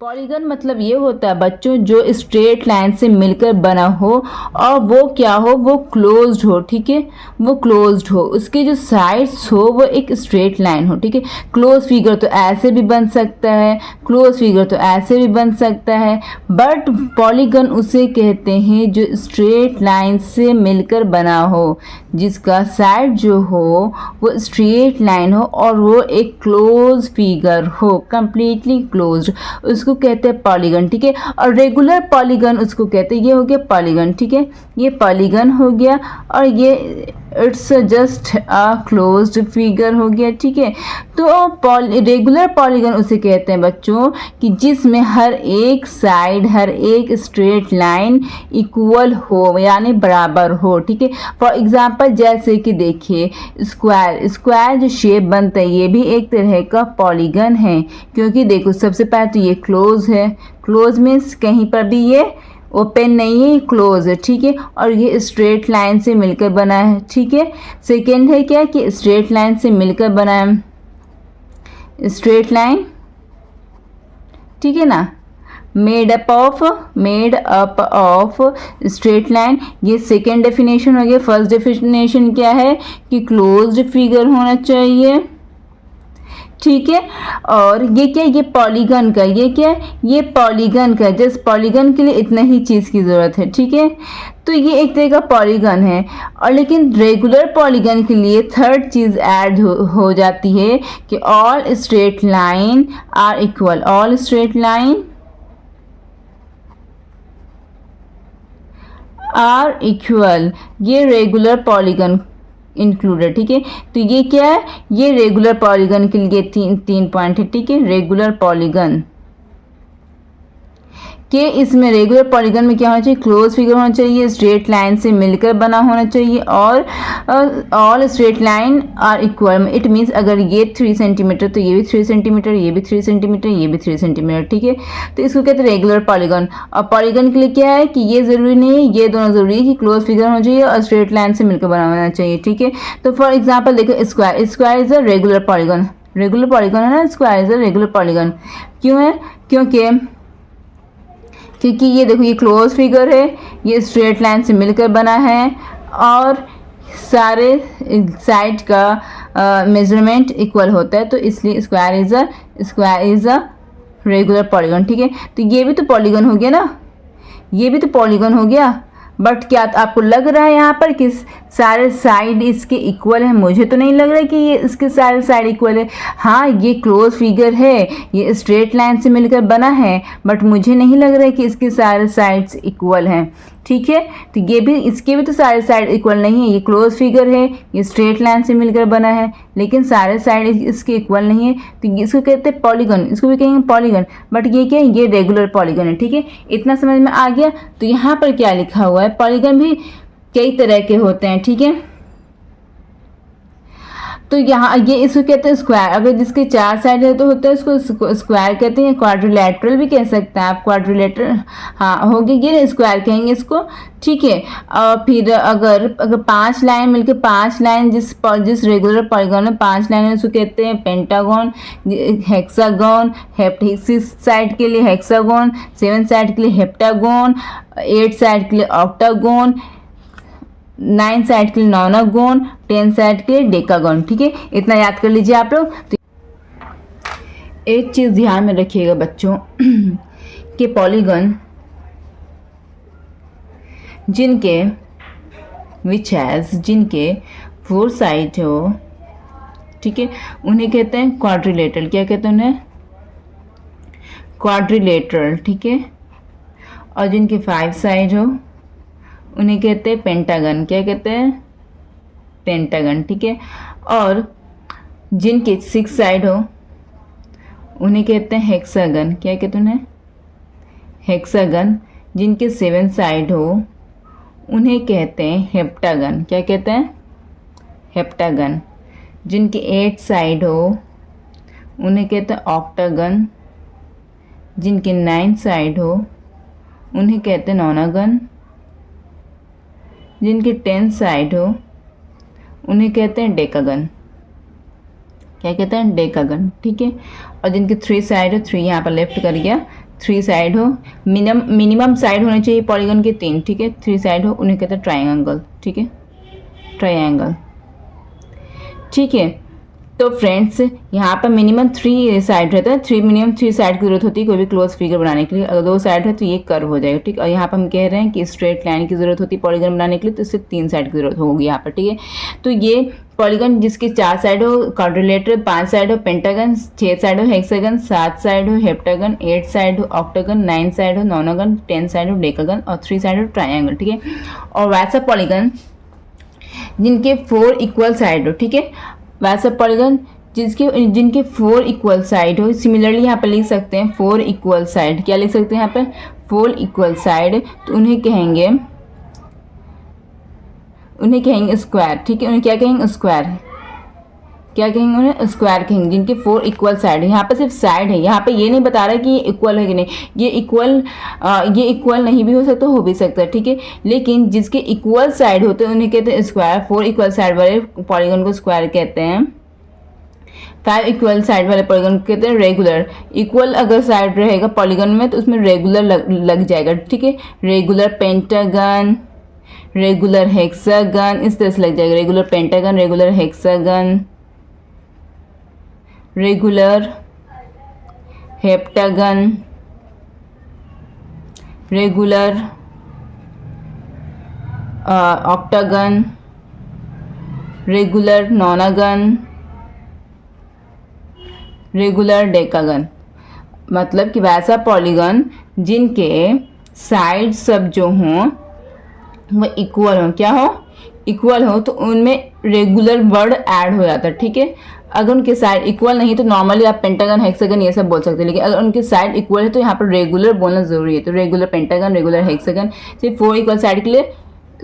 Polygon मतलब ये होता है बच्चों जो स्ट्रेट लाइन से मिलकर बना हो और वो क्या हो, वो क्लोज्ड हो, ठीक है, वो क्लोज्ड हो, उसके जो साइड्स हो वो एक स्ट्रेट लाइन हो, ठीक है। क्लोज फिगर तो ऐसे भी बन सकता है, क्लोज फिगर तो ऐसे भी बन सकता है, बट पॉलीगन उसे कहते हैं जो स्ट्रेट लाइन से मिलकर बना हो, जिसका साइड जो हो वो स्ट्रेट लाइन हो और वो एक क्लोज फिगर हो, कंप्लीटली क्लोज्ड, उसको कहते हैं पॉलीगन, ठीक है। और रेगुलर पॉलीगन उसको कहते हैं, ये हो गया पॉलीगन, ठीक है, ये पॉलीगन हो गया, और ये it's just a closed figure हो गया, ठीक है। तो रेगुलर पॉलीगन उसे कहते हैं बच्चों कि जिसमें हर एक साइड, हर एक स्ट्रेट लाइन इक्वल हो, यानी बराबर हो, ठीक है। फॉर एग्जांपल जैसे कि देखिए स्क्वायर, स्क्वायर जो शेप बनता है ये भी एक तरह का पॉलीगन है, क्योंकि देखो सबसे पहले तो ये क्लोज है, क्लोज मीन्स कहीं पर भी ये ओपन नहीं है, क्लोज है, ठीक है, और ये स्ट्रेट लाइन से मिलकर बना है, ठीक है। सेकेंड है क्या कि स्ट्रेट लाइन से मिलकर बना है, स्ट्रेट लाइन, ठीक है ना, made up of straight line, ये सेकेंड डेफिनेशन हो गया। फर्स्ट डेफिनेशन क्या है कि क्लोज्ड फिगर होना चाहिए, ठीक है। और ये क्या, ये पॉलीगन का, ये क्या है, ये पॉलीगन का, जस्ट पॉलीगन के लिए इतना ही चीज़ की ज़रूरत है, ठीक है। तो ये एक तरह का पॉलीगन है, और लेकिन रेगुलर पॉलीगन के लिए थर्ड चीज़ ऐड हो जाती है कि all straight line are equal, all straight line are equal, ये रेगुलर पॉलीगन इंक्लूडेड, ठीक है। तो ये क्या है, ये रेगुलर पॉलीगन के लिए तीन पॉइंट है, ठीक है। रेगुलर पॉलीगन कि इसमें रेगुलर पॉलीगन में क्या होना चाहिए, क्लोज फिगर होना चाहिए, स्ट्रेट लाइन से मिलकर बना होना चाहिए, और all straight line are equal, it means अगर ये 3 सेंटीमीटर तो ये भी 3 सेंटीमीटर, ये भी 3 सेंटीमीटर, ये भी 3 सेंटीमीटर, ठीक है। तो इसको कहते हैं रेगुलर पॉलीगन। और पॉलीगन के लिए क्या है कि ये ज़रूरी नहीं है, ये दोनों ज़रूरी है कि क्लोज फिगर होना चाहिए और स्ट्रेट लाइन से मिलकर बना होना चाहिए, ठीक है। तो फॉर एग्जाम्पल देखो square, square is a regular polygon, regular polygon है ना, square is a regular polygon, क्यों है, क्योंकि ये देखो ये क्लोज फिगर है, ये स्ट्रेट लाइन से मिलकर बना है, और सारे साइड का मेजरमेंट इक्वल होता है, तो इसलिए square is a regular polygon, ठीक है। तो ये भी तो पॉलीगन हो गया ना, ये भी तो पॉलीगन हो गया, बट क्या आपको लग रहा है यहाँ पर कि सारे साइड इसके इक्वल है? मुझे तो नहीं लग रहा है कि ये इसके सारे साइड इक्वल है। हाँ ये क्लोज फिगर है, ये स्ट्रेट लाइन से मिलकर बना है, बट मुझे नहीं लग रहा है कि इसके सारे साइड्स इक्वल हैं, ठीक है। तो ये भी, इसके भी तो सारे साइड इक्वल नहीं है, ये क्लोज फिगर है, ये स्ट्रेट लाइन से मिलकर बना है, लेकिन सारे साइड इसके इक्वल नहीं है, तो इसको कहते हैं पॉलीगन, इसको भी कहेंगे पॉलीगन, बट ये क्या है, ये रेगुलर पॉलीगन है, ठीक है। इतना समझ में आ गया। तो यहाँ पर क्या लिखा हुआ है, पॉलीगन भी कई तरह के होते हैं, ठीक है। तो यहाँ ये इसको कहते हैं स्क्वायर, अगर जिसके 4 साइड है तो होता है इसको स्क्वायर कहते हैं, क्वाड्रिलेटरल भी कह सकते हैं आप, क्वाड्रिलेटरल, हाँ हो गया, ये स्क्वायर कहेंगे इसको, ठीक है। और फिर अगर 5 लाइन मिलकर 5 लाइन जिस रेगुलर पॉलीगन में 5 लाइन है उसको कहते हैं पेंटागन, हेक्सागन, 6 साइड के लिए हेक्सागन, 7 साइड के लिए हेप्टागन, 8 साइड के लिए ऑक्टागन, 9 साइड के लिए नॉनागोन, 10 साइड के लिए डेकागोन, ठीक है। इतना याद कर लीजिए आप लोग। तो एक चीज़ ध्यान में रखिएगा बच्चों कि पॉलीगन जिनके जिनके 4 साइड हो, ठीक है, उन्हें कहते हैं क्वाड्रिलेटरल, क्या कहते हैं उन्हें, क्वाड्रिलेटरल, ठीक है। और जिनके 5 साइड हो उन्हें कहते हैं पेंटागन, क्या कहते हैं, पेंटागन, ठीक है। और जिनके 6 साइड हो उन्हें कहते हैं हेक्सागन, क्या कहते हैं उन्हें, हेक्सागन। जिनके 7 साइड हो उन्हें कहते हैं हेप्टागन, क्या कहते हैं, हेप्टागन। जिनके 8 साइड हो उन्हें कहते हैं ऑक्टागन। जिनके 9 साइड हो उन्हें कहते हैं नॉनागन। जिनके 10 साइड हो उन्हें कहते हैं डेकागन, क्या कहते हैं, डेकागन, ठीक है। और जिनके 3 साइड हो, 3 यहाँ पर लेफ्ट कर गया, 3 साइड हो, मिनिमम साइड होने चाहिए पॉलीगन के 3, ठीक है, 3 साइड हो, उन्हें कहते हैं ट्राइंगल, ठीक है, ट्राइंगल, ठीक है। तो फ्रेंड्स यहाँ पर मिनिमम 3 साइड रहता है, मिनिमम 3 साइड की जरूरत होती है कोई भी क्लोज फिगर बनाने के लिए। अगर 2 साइड है तो ये कर्व हो जाएगा, ठीक। और यहाँ पर हम कह रहे हैं कि स्ट्रेट लाइन की जरूरत होती है पॉलीगन बनाने के लिए, तो इससे 3 साइड की जरूरत होगी यहाँ पर, ठीक है। तो ये पॉलीगन जिसके 4 साइड हो क्वाड्रिलेटरल, 5 साइड हो पेंटागन, 6 साइड हो हेक्सागन, 7 साइड हो हेप्टागन, 8 साइड हो ऑक्टागन, 9 साइड हो नोनागन, 10 साइड हो डेकागन और 3 साइड हो ट्रायंगल, ठीक है। और वैसा पॉलीगन जिनके 4 इक्वल साइड हो, ठीक है, वैसा पॉलीगन जिनके 4 इक्वल साइड हो, सिमिलरली यहाँ पर लिख सकते हैं 4 इक्वल साइड, क्या लिख सकते हैं यहाँ पे, 4 इक्वल साइड, तो उन्हें कहेंगे स्क्वायर, ठीक है। उन्हें क्या कहेंगे, स्क्वायर, क्या कहेंगे, उन्हें स्क्वायर कहेंगे जिनके 4 इक्वल साइड है। यहाँ पे सिर्फ साइड है, यहाँ पे ये नहीं बता रहा है कि ये इक्वल है कि नहीं, ये इक्वल नहीं भी हो सकता, हो भी सकता है, ठीक है। लेकिन जिसके इक्वल साइड होते हैं उन्हें कहते हैं स्क्वायर। 4 इक्वल साइड वाले पॉलीगन को स्क्वायर कहते हैं। 5 इक्वल साइड वाले पॉलीगन को कहते हैं रेगुलर। इक्वल अगर साइड रहेगा पॉलीगन में तो उसमें रेगुलर लग जाएगा, ठीक है। रेगुलर पेंटागन, रेगुलर हेक्सागन, इस तरह से लग जाएगा, regular pentagon, regular hexagon, regular heptagon, regular octagon, regular नोनागन, regular decagon. मतलब कि वैसा पॉलीगन जिनके साइड सब जो हों वो इक्वल हो, क्या हो, इक्वल हो, तो उनमें रेगुलर वर्ड ऐड हो जाता है, ठीक है। अगर उनके साइड इक्वल नहीं तो नॉर्मली आप पेंटागन हेक्सागन ये सब बोल सकते हैं, लेकिन अगर उनके साइड इक्वल है तो यहाँ पर रेगुलर बोलना जरूरी है। तो रेगुलर पेंटागन, रेगुलर हेक्सागन, सिर्फ 4 इक्वल साइड के लिए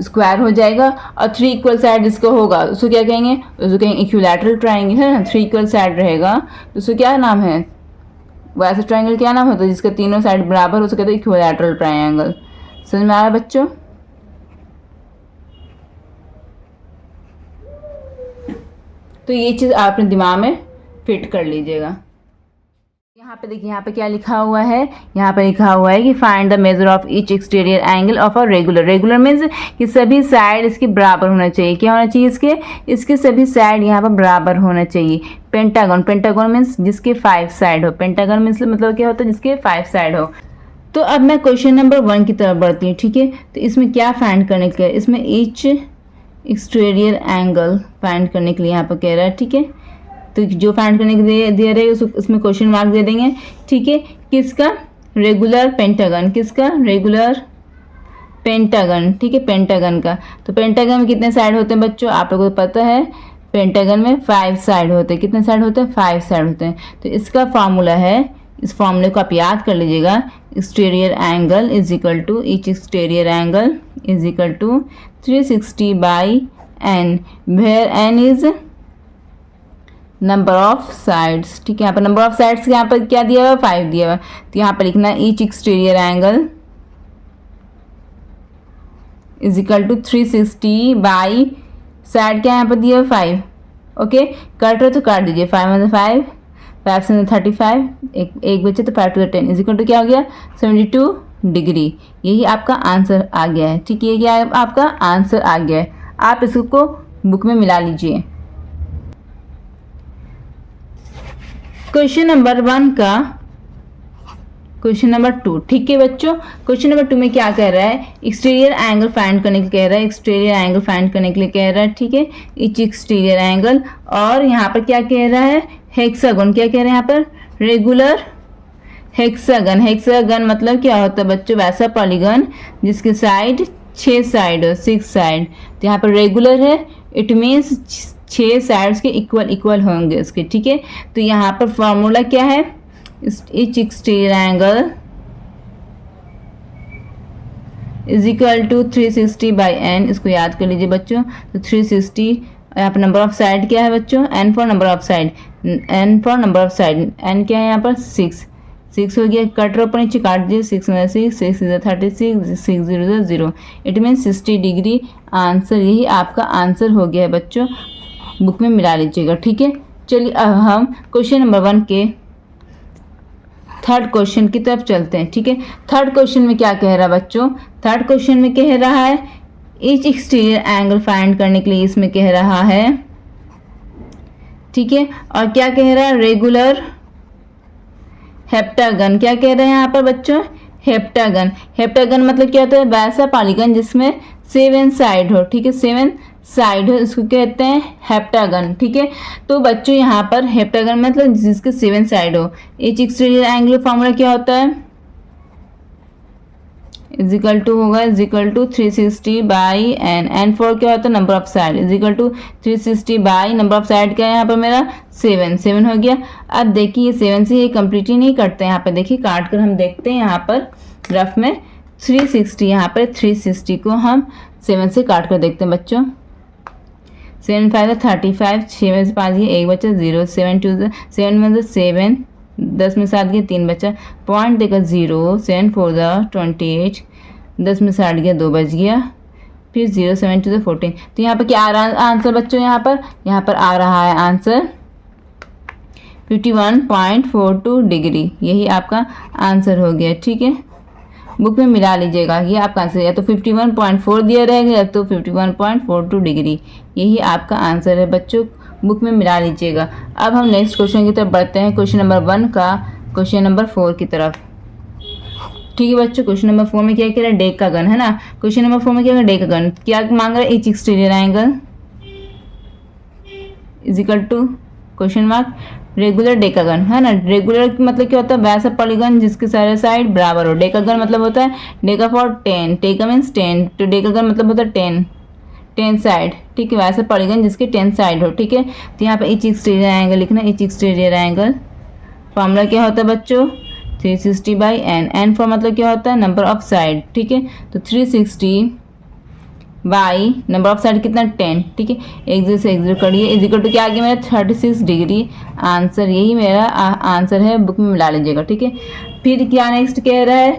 स्क्वायर हो जाएगा। और 3 इक्वल साइड जिसका होगा उसको क्या कहेंगे, उसको कहेंगे इक्विलैटरल ट्रायंगल, है ना। 3 इक्वल साइड रहेगा तो उसको क्या नाम है, वैसा ट्रायंगल क्या नाम होता है जिसका तीनों साइड बराबर, उसको कहते हैं इक्विलैटरल ट्रायंगल। समझ में आ रहा है बच्चों। तो ये चीज़ आप अपने दिमाग में फिट कर लीजिएगा। यहाँ पे देखिए, यहाँ पे क्या लिखा हुआ है, यहाँ पे लिखा हुआ है कि find the measure of each exterior angle of a regular. Regular means कि सभी साइड इसके बराबर होना चाहिए। क्या होना चाहिए, इसके सभी साइड यहाँ पर बराबर होना चाहिए। पेंटागन, पेंटागन मीन्स जिसके 5 साइड हो। पेंटागन मीन्स मतलब क्या होता है, जिसके 5 साइड हो। तो अब मैं क्वेश्चन नंबर 1 की तरफ बढ़ती हूँ, ठीक है। तो इसमें क्या फाइंड करने के लिए, इसमें ईच एक्सटीरियर एंगल फाइंड करने के लिए यहाँ पर कह रहा है, ठीक है। तो जो फाइंड करने के लिए दे रहे हैं उसमें क्वेश्चन मार्क दे देंगे, ठीक है। किसका, रेगुलर पेंटागन, किसका, रेगुलर पेंटागन, ठीक है, पेंटागन का। तो पेंटागन में कितने साइड होते हैं बच्चों, आप लोगों को पता है, पेंटागन में 5 साइड होते हैं। कितने साइड होते हैं, 5 साइड होते हैं। तो इसका फार्मूला है, इस फॉर्मूले को आप याद कर लीजिएगा, exterior angle is equal to, each exterior angle is equal to 360 by n, where n is number of sides, ठीक है। यहाँ पर नंबर ऑफ साइड्स यहाँ पर क्या दिया हुआ है, 5 दिया हुआ है। तो यहाँ पर लिखना है each exterior angle is equal to 360 by side क्या यहाँ पर दिया हुआ 5, ओके। कट रहे तो काट दीजिए, 5 में 5, 5 से 35, एक बचे तो 5 to the 10 is equal to क्या हो गया, 72 डिग्री। यही आपका आंसर आ गया है, ठीक है। ये आपका आंसर आ गया है, आप इसको बुक में मिला लीजिए। क्वेश्चन नंबर 1 का क्वेश्चन नंबर 2, ठीक है बच्चों। क्वेश्चन नंबर 2 में क्या कह रहा है, एक्सटीरियर एंगल फाइंड करने के लिए कह रहा है, एक्सटीरियर एंगल फाइंड करने के लिए कह रहा है, ठीक है। ईच एक्सटीरियर एंगल, और यहाँ पर क्या कह रहा है, हेक्सागन, क्या कह रहे हैं यहाँ पर, रेगुलर हेक्सागन। हेक्सागन मतलब क्या होता है बच्चों, वैसा पॉलीगन जिसके साइड 6 साइड हो, 6 साइड। तो यहाँ पर रेगुलर है, इट मीन्स 6 साइड्स के इक्वल होंगे उसके, ठीक है। तो यहाँ पर फॉर्मूला क्या है, each exterior angle is equal to 360 by n, इसको याद कर लीजिए बच्चों। तो 360, यहाँ पर नंबर ऑफ साइड क्या है बच्चों, n for number of side, n for number of side, n क्या है यहाँ पर 6 हो गया। कट रहा ऊपर नीचे काट दिए, 6 में 6, 6 is 36, 6 0 0, it mean 60 degree. Answer, यही आपका आंसर हो गया है बच्चों, बुक में मिला लीजिएगा, ठीक है। चलिए अब हम क्वेश्चन नंबर 1 के थर्ड क्वेश्चन की तरफ चलते हैं। ठीक है, थर्ड क्वेश्चन में क्या कह रहा है बच्चों? थर्ड क्वेश्चन में कह रहा है ईच एक्सटीरियर एंगल फाइंड करने के लिए इसमें कह रहा है। ठीक है, और क्या कह रहा है? Regular heptagon. क्या कह रहे हैं यहाँ पर बच्चों? हेप्टागन। हेप्टागन मतलब क्या होता है? वैसा पॉलीगन जिसमें 7 साइड हो। ठीक है, 7 साइड हो, इसको कहते हैं हेप्टागन। ठीक है, तो बच्चों यहाँ पर हेप्टागन मतलब जिसके 7 साइड हो। ईच एक्सटीरियर एंगल फॉर्मूला क्या होता है? इजिकल टू होगा is equal to 360 by n. N for क्या होता है? Number of side. Is equal to 360 by number of side क्या है यहाँ पर मेरा? 7 हो गया। अब देखिए ये 7 से ये कंप्लीट ही नहीं करते हैं। यहाँ पर देखिए काट कर हम देखते हैं यहाँ पर रफ में 360, यहाँ पर 360 को हम 7 से काट कर देखते हैं बच्चों। 7 5 35, 6 में से 5 गया 1 बचा 0, 7 2 7 में 7, 10 में 7 गया 3 बचा, पॉइंट देकर 0, 7 4 28, 10 में 60 गया 2 बच गया, फिर 0 7 2 14। तो यहाँ पर क्या आ रहा है आंसर बच्चों? यहाँ पर आ रहा है आंसर 51.42 डिग्री। यही आपका आंसर हो गया। ठीक है, बुक में मिला लीजिएगा, ये आपका आंसर या तो 51.4 दिया रहेगा या तो 51.42 डिग्री। यही आपका आंसर है बच्चों, बुक में मिला लीजिएगा। अब हम नेक्स्ट क्वेश्चन की तरफ बढ़ते हैं, क्वेश्चन नंबर 1 का क्वेश्चन नंबर 4 की तरफ। ठीक है बच्चों, क्वेश्चन नंबर 4 में क्या कह रहा है? डेक का गन है ना। क्वेश्चन नंबर 4 में क्या कह रहा है? डेक का गन क्या मांग रहा है? Each exterior angle is equal to question mark regular decagon है ना। रेगुलर मतलब क्या होता है? वैसा पॉलीगन जिसके सारे साइड बराबर हो। डेकागन मतलब होता है डेका फॉर 10, डेका मीन्स 10, तो डेकागन मतलब होता है 10 साइड। ठीक है, वैसा पॉलीगन जिसके 10 साइड हो। ठीक है, तो यहाँ पे ईच एक्सटीरियर एंगल लिखना। ईच एक्सटीरियर एंगल फॉर्मूला क्या होता है बच्चों? 360 बाई एन। एन फॉर मतलब क्या होता है? Number of side. ठीक है, तो 360 बाई नंबर ऑफ साइड कितना? 10। ठीक है, एक जीरो से एक जीरो करिए इजिकल टू क्या आ गया मेरा? 36 डिग्री। आंसर यही मेरा आंसर है, बुक में मिला लीजिएगा। ठीक है, फिर क्या नेक्स्ट कह रहा है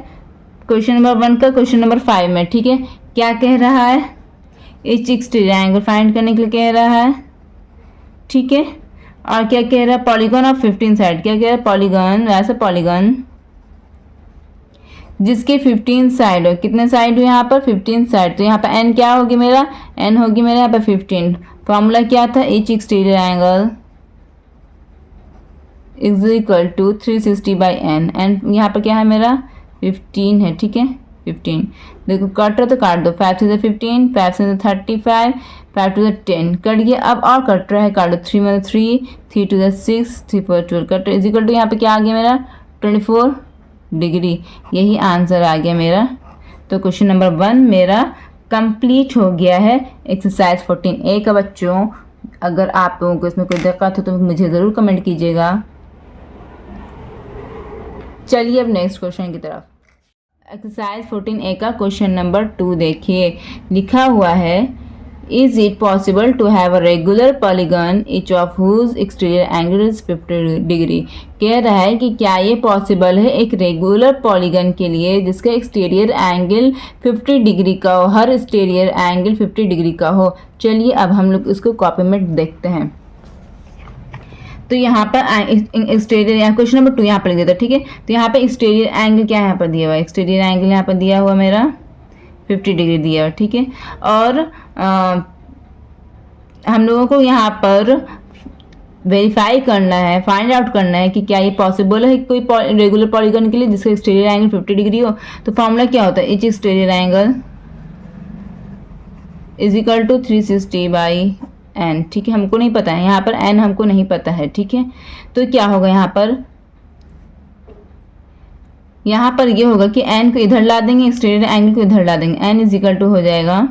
क्वेश्चन नंबर 1 का क्वेश्चन नंबर 5 में। ठीक है, क्या कह रहा है? ईच एक्सटीरियर एंगल फाइंड करने के लिए कह रहा है। ठीक है, और क्या कह रहा है? Polygon of 15 side. क्या कह रहा है? पॉलीगन वैसा पॉलीगन जिसके 15 साइड हो। कितने साइड हो यहाँ पर? 15 साइड। तो यहाँ पर एन क्या होगी मेरा? एन होगी मेरा यहाँ पर 15। फॉर्मूला क्या था? Each exterior angle is equal to 360 by n. N यहाँ पर क्या है मेरा? 15 है। ठीक है, 15। देखो कट रहा तो काट दो। 5 से 15, 5 से 35, 5 टू 10 कट गया। अब और कट रहा है, काट दो। 3 में 3, 3 two 6, 3 4 12 cut is equal to यहाँ पे क्या आ गया मेरा? 24 डिग्री। यही आंसर आ गया मेरा। तो क्वेश्चन नंबर 1 मेरा कंप्लीट हो गया है एक्सरसाइज 14A का बच्चों। अगर आप लोगों को इसमें कोई दिक्कत हो तो मुझे ज़रूर कमेंट कीजिएगा। चलिए अब नेक्स्ट क्वेश्चन की तरफ। एक्सरसाइज 14A का क्वेश्चन नंबर 2 देखिए, लिखा हुआ है is it possible to have a regular polygon each of whose exterior angle is 50 degree. कह रहा है कि क्या ये पॉसिबल है एक रेगुलर पॉलीगन के लिए जिसका एक्सटीरियर एंगल 50 डिग्री का हो, हर एक्सटीरियर एंगल 50 डिग्री का हो। चलिए अब हम लोग इसको कॉपी में देखते हैं। तो यहाँ पर एक्सटीरियर यहाँ क्वेश्चन नंबर 2 यहाँ पर लिख देता। ठीक है, तो यहाँ पे एक्सटीरियर एंगल क्या यहाँ पर दिया हुआ है? एक्सटीरियर एंगल यहाँ पर दिया हुआ मेरा 50 डिग्री दिया हुआ। ठीक है, और हम लोगों को यहाँ पर वेरीफाई करना है, फाइंड आउट करना है कि क्या ये पॉसिबल है कोई रेगुलर पॉलीगन के लिए जिसका एक्सटीरियर एंगल 50 डिग्री हो। तो फॉर्मूला क्या होता है? Each exterior angle is equal to 360 by n. ठीक है, हमको नहीं पता है यहाँ पर, एन हमको नहीं पता है। ठीक है, तो क्या होगा यहाँ पर ये होगा कि एन को इधर ला देंगे, एक्सटीरियर एंगल को इधर ला देंगे, एन इज इक्वल टू हो जाएगा।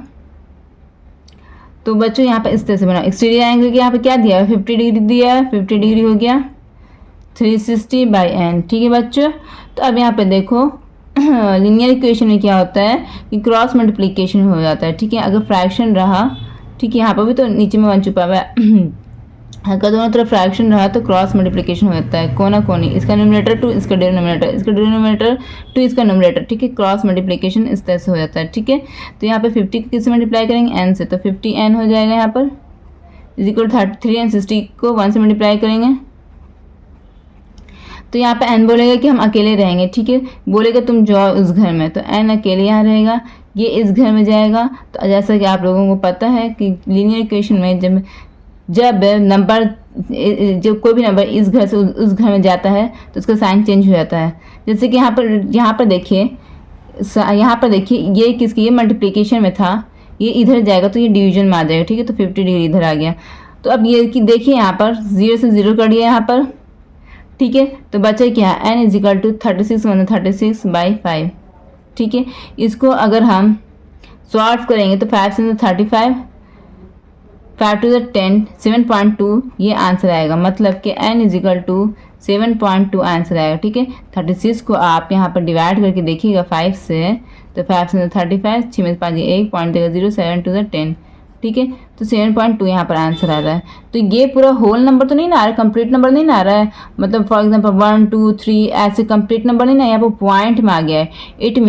तो बच्चों यहाँ पर इस तरह से बना। एक्सटीरियर एंगल के यहाँ पे क्या दिया है? 50 डिग्री दिया है। 50 डिग्री हो गया 360 बाई एन। ठीक है बच्चों, तो अब यहाँ पे देखो लीनियर इक्वेशन में क्या होता है कि क्रॉस मल्टीप्लिकेशन हो जाता है। ठीक है, अगर फ्रैक्शन रहा, ठीक है यहाँ पर भी तो नीचे में 1 छुपा हुआ है, अगर दोनों तरफ फ्रैक्शन रहा तो क्रॉस मल्टीप्लिकेशन हो जाता है। कोना कोनी, इसका न्यूमरेटर 2, इसका डिनोमिनेटर, इसका डिनोमिनेटर 2, इसका न्यूमरेटर। ठीक है, क्रॉस मल्टीप्लिकेशन इस तरह से हो जाता है। ठीक है, तो यहाँ पे 50 को किससे मल्टीप्लाई करेंगे? n से, तो 50n हो जाएगा यहाँ पर इज इक्वल 33 एंड 60 को 1 से मल्टीप्लाई करेंगे तो यहाँ पे n बोलेगा कि हम अकेले रहेंगे, ठीक है, बोलेगा तुम जाओ उस घर में, तो n अकेले यहाँ रहेगा, ये इस घर में जाएगा। तो जैसा कि आप लोगों को पता है कि लीनियर इक्वेशन में जब नंबर जब कोई भी नंबर इस घर से उस घर में जाता है तो उसका साइन चेंज हो जाता है। जैसे कि यहाँ पर देखिए ये किसकी, ये मल्टीप्लिकेशन में था, ये इधर जाएगा तो ये डिवीजन में आ जाएगा, ठीक है, तो 50 डिग्री इधर आ गया। तो अब ये कि देखिए यहाँ पर 0 से 0 कर दिया यहाँ पर, ठीक है, तो बचा क्या, n इज इक्वल टू 36 मतलब 36/5, ठीक है। इसको अगर हम सॉल्व करेंगे तो 5 से 35, 5 टू 10, 7.2 ये आंसर आएगा, मतलब कि n is equal to 7.2 answer आएगा, ठीक है। 36 को आप यहाँ पर डिवाइड करके देखिएगा 5 से, तो 5 से 35, 6 में 5 1 पॉइंट देगा 0, 7 टू 10, ठीक है, तो 7.2 यहाँ पर आंसर आ रहा है। तो ये पूरा होल नंबर तो नहीं ना आ रहा है, कंप्लीट नंबर नहीं ना आ रहा है, मतलब फॉर एग्जांपल 1 2 3 ऐसे कंप्लीट नंबर नहीं ना, यहाँ पर पॉइंट में आ गया है। It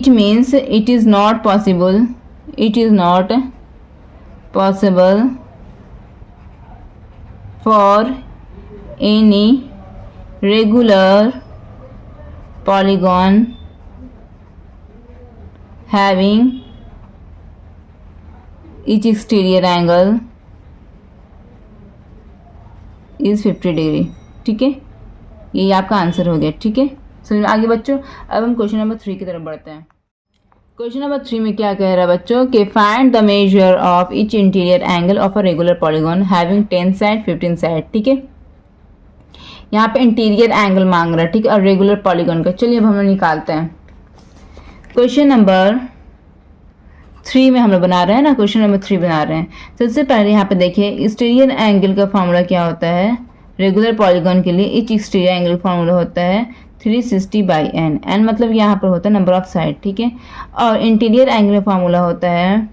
means it is not possible for any regular polygon having each exterior angle is 50 degree, ठीक है, यही आपका आंसर हो गया, ठीक है। समझ आगे बच्चों, अब हम क्वेश्चन नंबर 3 की तरफ बढ़ते हैं। क्वेश्चन नंबर 3 में क्या कह रहा है बच्चों कि find the measure of each interior angle of a regular polygon having 10 side 15 side, ठीक है। यहाँ पे इंटीरियर एंगल मांग रहा है, ठीक है, और रेगुलर पॉलीगॉन का। चलिए अब हम लोग निकालते हैं। क्वेश्चन नंबर 3 में हम लोग बना रहे हैं ना, क्वेश्चन नंबर 3 बना रहे हैं। सबसे पहले यहाँ पे देखिए एक्सटीरियर एंगल का फॉर्मूला क्या होता है रेगुलर पॉलीगॉन के लिए। ईच एक्सटीरियर एंगल का फॉर्मूला होता है 360/n, n मतलब यहाँ पर होता है नंबर ऑफ साइड, ठीक है। और इंटीरियर एंगल का फॉर्मूला होता है,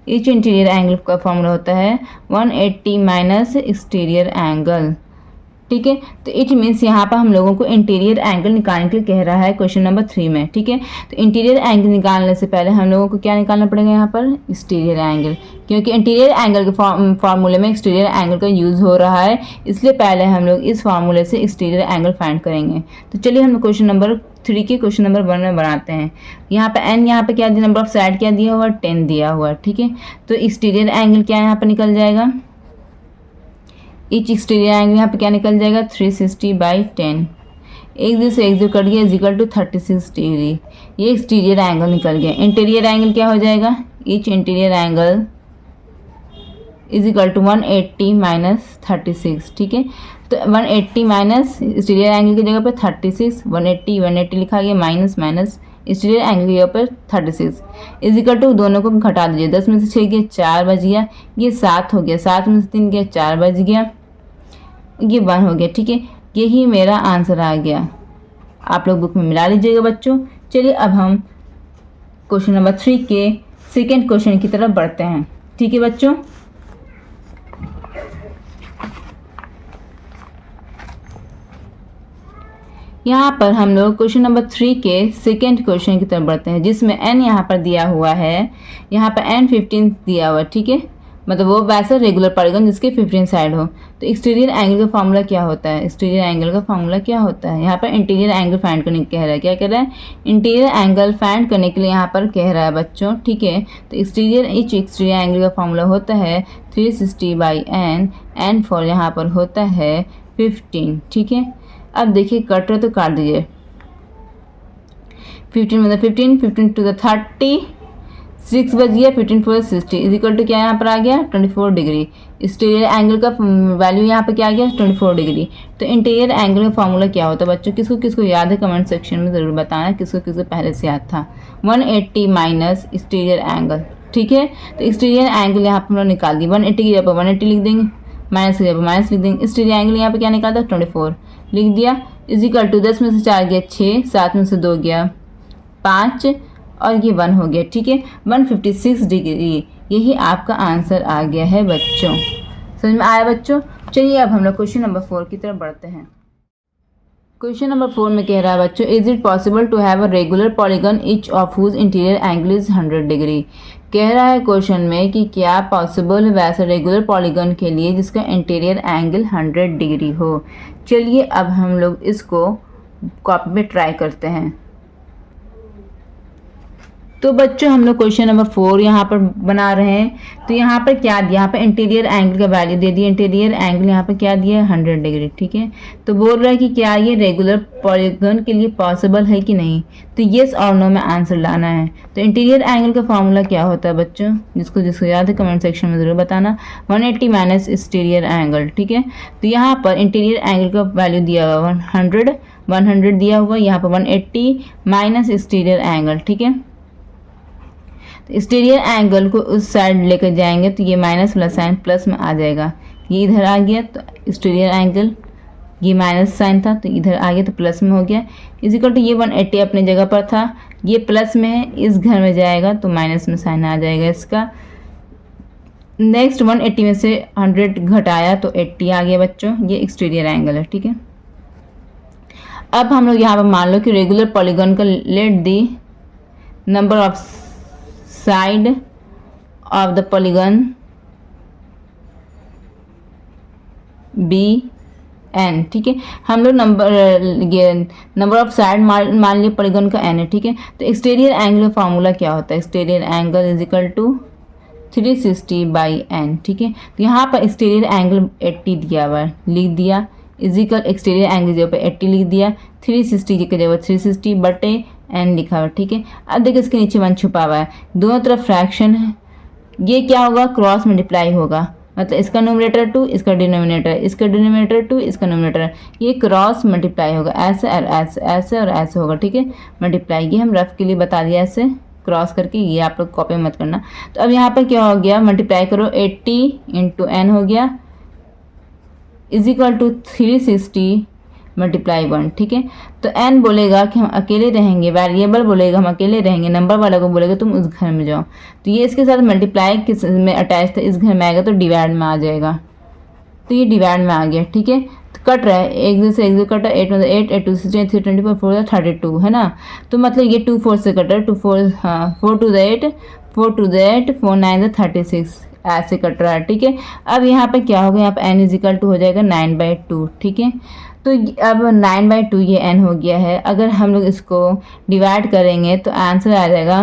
ईच इंटीरियर एंगल का फॉर्मूला होता है 180 माइनस एक्सटीरियर एंगल, ठीक है। तो इट मीन्स यहाँ पर हम लोगों को इंटीरियर एंगल निकालने के लिए कह रहा है क्वेश्चन नंबर 3 में, ठीक है। तो इंटीरियर एंगल निकालने से पहले हम लोगों को क्या निकालना पड़ेगा यहाँ पर, एक्सटीरियर एंगल, क्योंकि इंटीरियर एंगल के फार्मूले में एक्सटीरियर एंगल का यूज़ हो रहा है, इसलिए पहले हम लोग इस फार्मूले से एक्सटीरियर एंगल फाइंड करेंगे। तो चलिए हम क्वेश्चन नंबर 3 के क्वेश्चन नंबर 1 में बनाते हैं। यहाँ पे n यहाँ पे क्या दिया, नंबर ऑफ साइड क्या दिया हुआ, 10 दिया हुआ, ठीक है। तो एक्सटीरियर एंगल क्या यहाँ पर निकल जाएगा, ईच एक्सटीरियर एंगल यहाँ पे क्या निकल जाएगा 360/10, एक दो से एक दो कट गया, इज इक्वल टू 36 डिग्री, ये एक्सटीरियर एंगल निकल गया। इंटीरियर एंगल क्या हो जाएगा, each interior angle is equal to 180 minus 36, ठीक है। तो 180 माइनस एक्सटीरियर एंगल की जगह पर 36, 180 लिखा गया, माइनस एक्सटीरियर एंगल की जगह पर 36 इज इक्वल टू, दोनों को घटा दीजिए, 10 में से 6 गया 4 बज गया, ये 7 हो गया, 7 में से 3 गया 4 बज गया, ये 1 हो गया, ठीक है। यही मेरा आंसर आ गया। आप लोग बुक में मिला लीजिएगा बच्चों। चलिए अब हम क्वेश्चन नंबर 3 के सेकेंड क्वेश्चन की तरफ बढ़ते हैं, ठीक है बच्चों। यहाँ पर हम लोग क्वेश्चन नंबर 3 के सेकेंड क्वेश्चन की तरफ बढ़ते हैं, जिसमें n यहाँ पर दिया हुआ है, यहाँ पर n 15 दिया हुआ है, ठीक है, मतलब वो वैसा रेगुलर पॉलीगॉन जिसके 15 साइड हो। तो एक्सटीरियर एंगल का फॉर्मूला क्या होता है, एक्सटीरियर एंगल का फॉर्मूला क्या होता है, यहाँ पर इंटीरियर एंगल फाइंड करने कह रहा है, क्या कह रहा है, इंटीरियर एंगल फाइंड करने के लिए यहाँ पर कह रहा है बच्चों, ठीक है। तो एक्सटीरियर एंगल का फॉर्मूला होता है 360/n, n फॉर यहाँ पर होता है 15, ठीक है। अब देखिए कट रहा तो काट दीजिए, 15 मतलब 15 टू द 30, 6 बज गया, 15 4 60 इज इक्वल टू क्या यहाँ पर आ गया 24 डिग्री। एक्सटीरियर एंगल का वैल्यू यहाँ पर क्या आ गया 24 डिग्री। तो इंटीरियर एंगल का फॉर्मूला क्या होता है बच्चों, किसको किसको याद है कमेंट सेक्शन में ज़रूर बताना, किसको किसको पहले से याद था। 180 माइनस एक्सटीरियर एंगल, ठीक है। तो एक्सटीरियर एंगल यहाँ पर हम लोग निकाल दी, 180 की जगह पर 180 लिख देंगे, माइनस की जगह पर माइनस लिख देंगे। एक्सटीरियर एंगल यहाँ पर क्या निकालता 24 लिख दिया, इज इक्वल टू 10 में से 4 गया 6, 7 में से 2 गया 5 और ये 1 हो गया, ठीक है। 156 डिग्री, यही आपका आंसर आ गया है बच्चों। समझ में आया बच्चों। चलिए अब हम लोग क्वेश्चन नंबर 4 की तरफ बढ़ते हैं। क्वेश्चन नंबर 4 में कह रहा है बच्चों, is it possible to have a regular polygon each of whose interior angle is 100 degree. कह रहा है क्वेश्चन में कि क्या पॉसिबल है वैसे रेगुलर पॉलीगन के लिए जिसका इंटीरियर एंगल 100 डिग्री हो। चलिए अब हम लोग इसको कॉपी में ट्राई करते हैं। तो बच्चों हम लोग क्वेश्चन नंबर 4 यहाँ पर बना रहे हैं। तो यहाँ पर क्या दिया, यहाँ पर इंटीरियर एंगल का वैल्यू दे दिया, इंटीरियर एंगल यहाँ पर क्या दिया है 100 डिग्री, ठीक है। तो बोल रहा है कि क्या ये रेगुलर पॉलीगन के लिए पॉसिबल है कि नहीं। तो येस और नो में आंसर लाना है। तो इंटीरियर एंगल का फॉर्मूला क्या होता है बच्चों, जिसको याद है कमेंट सेक्शन में ज़रूर बताना, 180 माइनस एक्सटीरियर एंगल, ठीक है। तो यहाँ पर इंटीरियर एंगल का वैल्यू दिया हुआ 100 दिया हुआ, यहाँ पर 180 माइनस एक्सटीरियर एंगल, ठीक है। तो एक्सटीरियर एंगल को उस साइड लेकर जाएंगे तो ये माइनस वाला साइन प्लस में आ जाएगा, ये इधर आ गया तो एक्सटीरियर एंगल, ये माइनस साइन था तो इधर आ गया तो प्लस में हो गया, इजिकल टू ये 180 अपनी जगह पर था, ये प्लस में है, इस घर में जाएगा तो माइनस में साइन आ जाएगा इसका। नेक्स्ट 180 में से 100 घटाया तो 80 आ गया बच्चों, ये एक्सटीरियर एंगल है, ठीक है। अब हम लोग यहाँ पर मान लो कि रेगुलर पॉलीगन का let the number of side of the polygon be n, ठीक है। हम लोग नंबर ऑफ साइड मान लिए पॉलीगन का एन है, ठीक है। तो एक्सटीरियर एंगल का फार्मूला क्या होता है, exterior angle is equal to 360 by n, ठीक है। तो यहाँ पर एक्सटीरियर एंगल 80 दिया हुआ है, लिख दिया, इजिकल एक्सटीरियर एंगल जगह पर 80 लिख दिया, 360 की जगह 360 बटे एन लिखा हुआ, ठीक है। अब देखिए इसके नीचे 1 छुपा हुआ है, दोनों तरफ फ्रैक्शन है, ये क्या होगा क्रॉस मल्टीप्लाई होगा, मतलब इसका नोमिनेटर 2 इसका डिनोमिनेटर, इसका डिनोमिनेटर 2 इसका नोमिनेटर, ये क्रॉस मल्टीप्लाई होगा, ऐसे और ऐसे, ऐसे और ऐसे होगा, ठीक है। मल्टीप्लाई ये हम रफ के लिए बता दिया, ऐसे क्रॉस करके, ये आप लोग कॉपी मत करना। तो अब यहाँ पर क्या हो गया, मल्टीप्लाई करो 80 इंटू एन हो गया इज इक्वल टू 360 मल्टीप्लाई 1, ठीक है। तो एन बोलेगा कि हम अकेले रहेंगे, वेरिएबल बोलेगा हम अकेले रहेंगे, नंबर वाला को बोलेगा तुम उस घर में जाओ। तो ये इसके साथ मल्टीप्लाई किस में अटैच था, इस घर में आएगा तो डिवाइड में आ जाएगा, तो ये डिवाइड में आ गया, ठीक है। तो कट रहा है, एक से एक कट रहा है, 8 में 8 8 2 6 3 24 4 32 है ना। तो मतलब ये 2 4 से कट रहा है, 2 4 हाँ 4 2 8 4 2 8 4 9 36 ऐसे कट रहा है, ठीक है। अब यहाँ पे क्या होगा, यहाँ पे एन इजिकल टू हो जाएगा 9/2, ठीक है। तो अब 9/2 ये एन हो गया है। अगर हम लोग इसको डिवाइड करेंगे तो आंसर आ जाएगा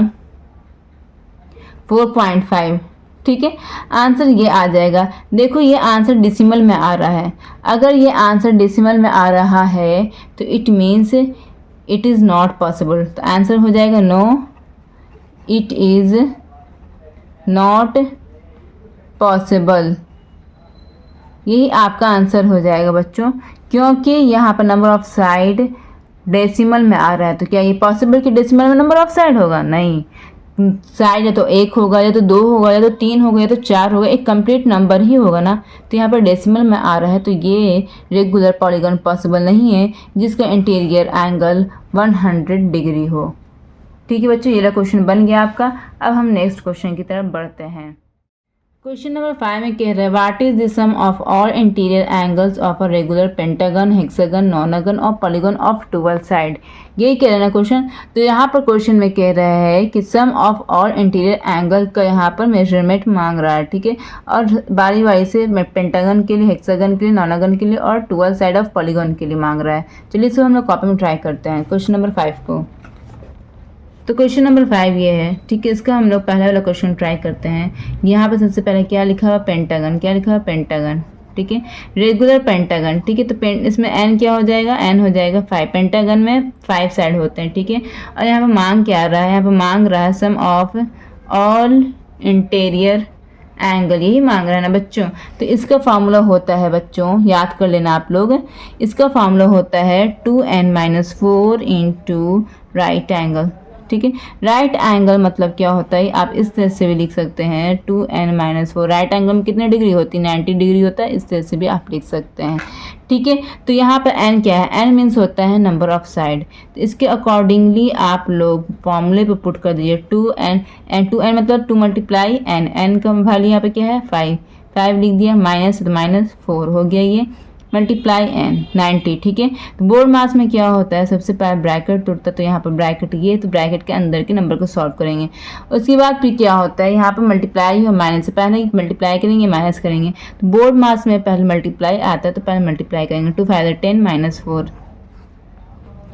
4.5, ठीक है। आंसर ये आ जाएगा। देखो ये आंसर डेसिमल में आ रहा है, अगर ये आंसर डेसिमल में आ रहा है तो it means it is not possible. तो आंसर हो जाएगा no, it is not possible, यही आपका आंसर हो जाएगा बच्चों, क्योंकि यहाँ पर नंबर ऑफ साइड डेसिमल में आ रहा है। तो क्या ये पॉसिबल कि डेसिमल में नंबर ऑफ साइड होगा, नहीं। साइड या तो 1 होगा, या तो 2 होगा, या तो 3 होगा, या तो 4 होगा, एक कंप्लीट नंबर ही होगा ना। तो यहाँ पर डेसिमल में आ रहा है, तो ये रेगुलर पॉलीगन पॉसिबल नहीं है जिसका इंटीरियर एंगल 100 डिग्री हो, ठीक है बच्चों। ये क्वेश्चन बन गया आपका। अब हम नेक्स्ट क्वेश्चन की तरफ बढ़ते हैं। क्वेश्चन नंबर 5 में कह रहा है what is the sum of all interior angles of a regular pentagon, hexagon, nonagon और पॉलीगन ऑफ 12 साइड। यही कह रहे हैं क्वेश्चन। तो यहाँ पर क्वेश्चन में कह रहा है कि sum of all interior angle का यहाँ पर मेजरमेंट मांग रहा है, ठीक है। और बारी बारी से पेंटागन के लिए, हेक्सागन के लिए, नॉनागन के लिए और 12 साइड ऑफ पॉलीगन के लिए मांग रहा है। चलिए इसको हम लोग कॉपी में ट्राई करते हैं क्वेश्चन नंबर 5 को। तो क्वेश्चन नंबर 5 ये है, ठीक है। इसका हम लोग पहला वाला क्वेश्चन ट्राई करते हैं। यहाँ पे सबसे पहले क्या लिखा हुआ, पेंटागन, क्या लिखा हुआ, पेंटागन, ठीक है। रेगुलर पेंटागन, ठीक है। तो इसमें एन क्या हो जाएगा, एन हो जाएगा 5। पेंटागन में 5 साइड होते हैं, ठीक है। और यहाँ पे मांग क्या आ रहा है, यहाँ पे मांग रहा है सम ऑफ ऑल इंटीरियर एंगल, यही मांग रहा है ना बच्चों। तो इसका फार्मूला होता है बच्चों, याद कर लेना आप लोग, इसका फार्मूला होता है 2n-4 इंटू राइट एंगल, ठीक है। राइट एंगल मतलब क्या होता है, आप इस तरह से भी लिख सकते हैं 2n-4। राइट एंगल में कितने डिग्री होती है, 90 डिग्री होता है, इस तरह से भी आप लिख सकते हैं, ठीक है। तो यहाँ पर n क्या है, n मीन्स होता है नंबर ऑफ साइड। तो इसके अकॉर्डिंगली आप लोग फॉर्मूले पे पुट कर दीजिए 2n मतलब 2 मल्टीप्लाई n का वैल्यू यहाँ पे क्या है 5 लिख दिया, माइनस तो -4 हो गया ये, मल्टीप्लाई n 90, ठीक है। तो बोर्ड मास में क्या होता है, सबसे पहले ब्रैकेट टूटता है, तो यहाँ पर ब्रैकेट ये, तो ब्रैकेट के अंदर के नंबर को सॉल्व करेंगे। उसके बाद फिर क्या होता है, यहाँ पर मल्टीप्लाई और माइनस से पहले मल्टीप्लाई करेंगे, माइनस करेंगे। तो बोर्ड मास में पहले मल्टीप्लाई आता है, तो पहले मल्टीप्लाई करेंगे। 2 5 10 -4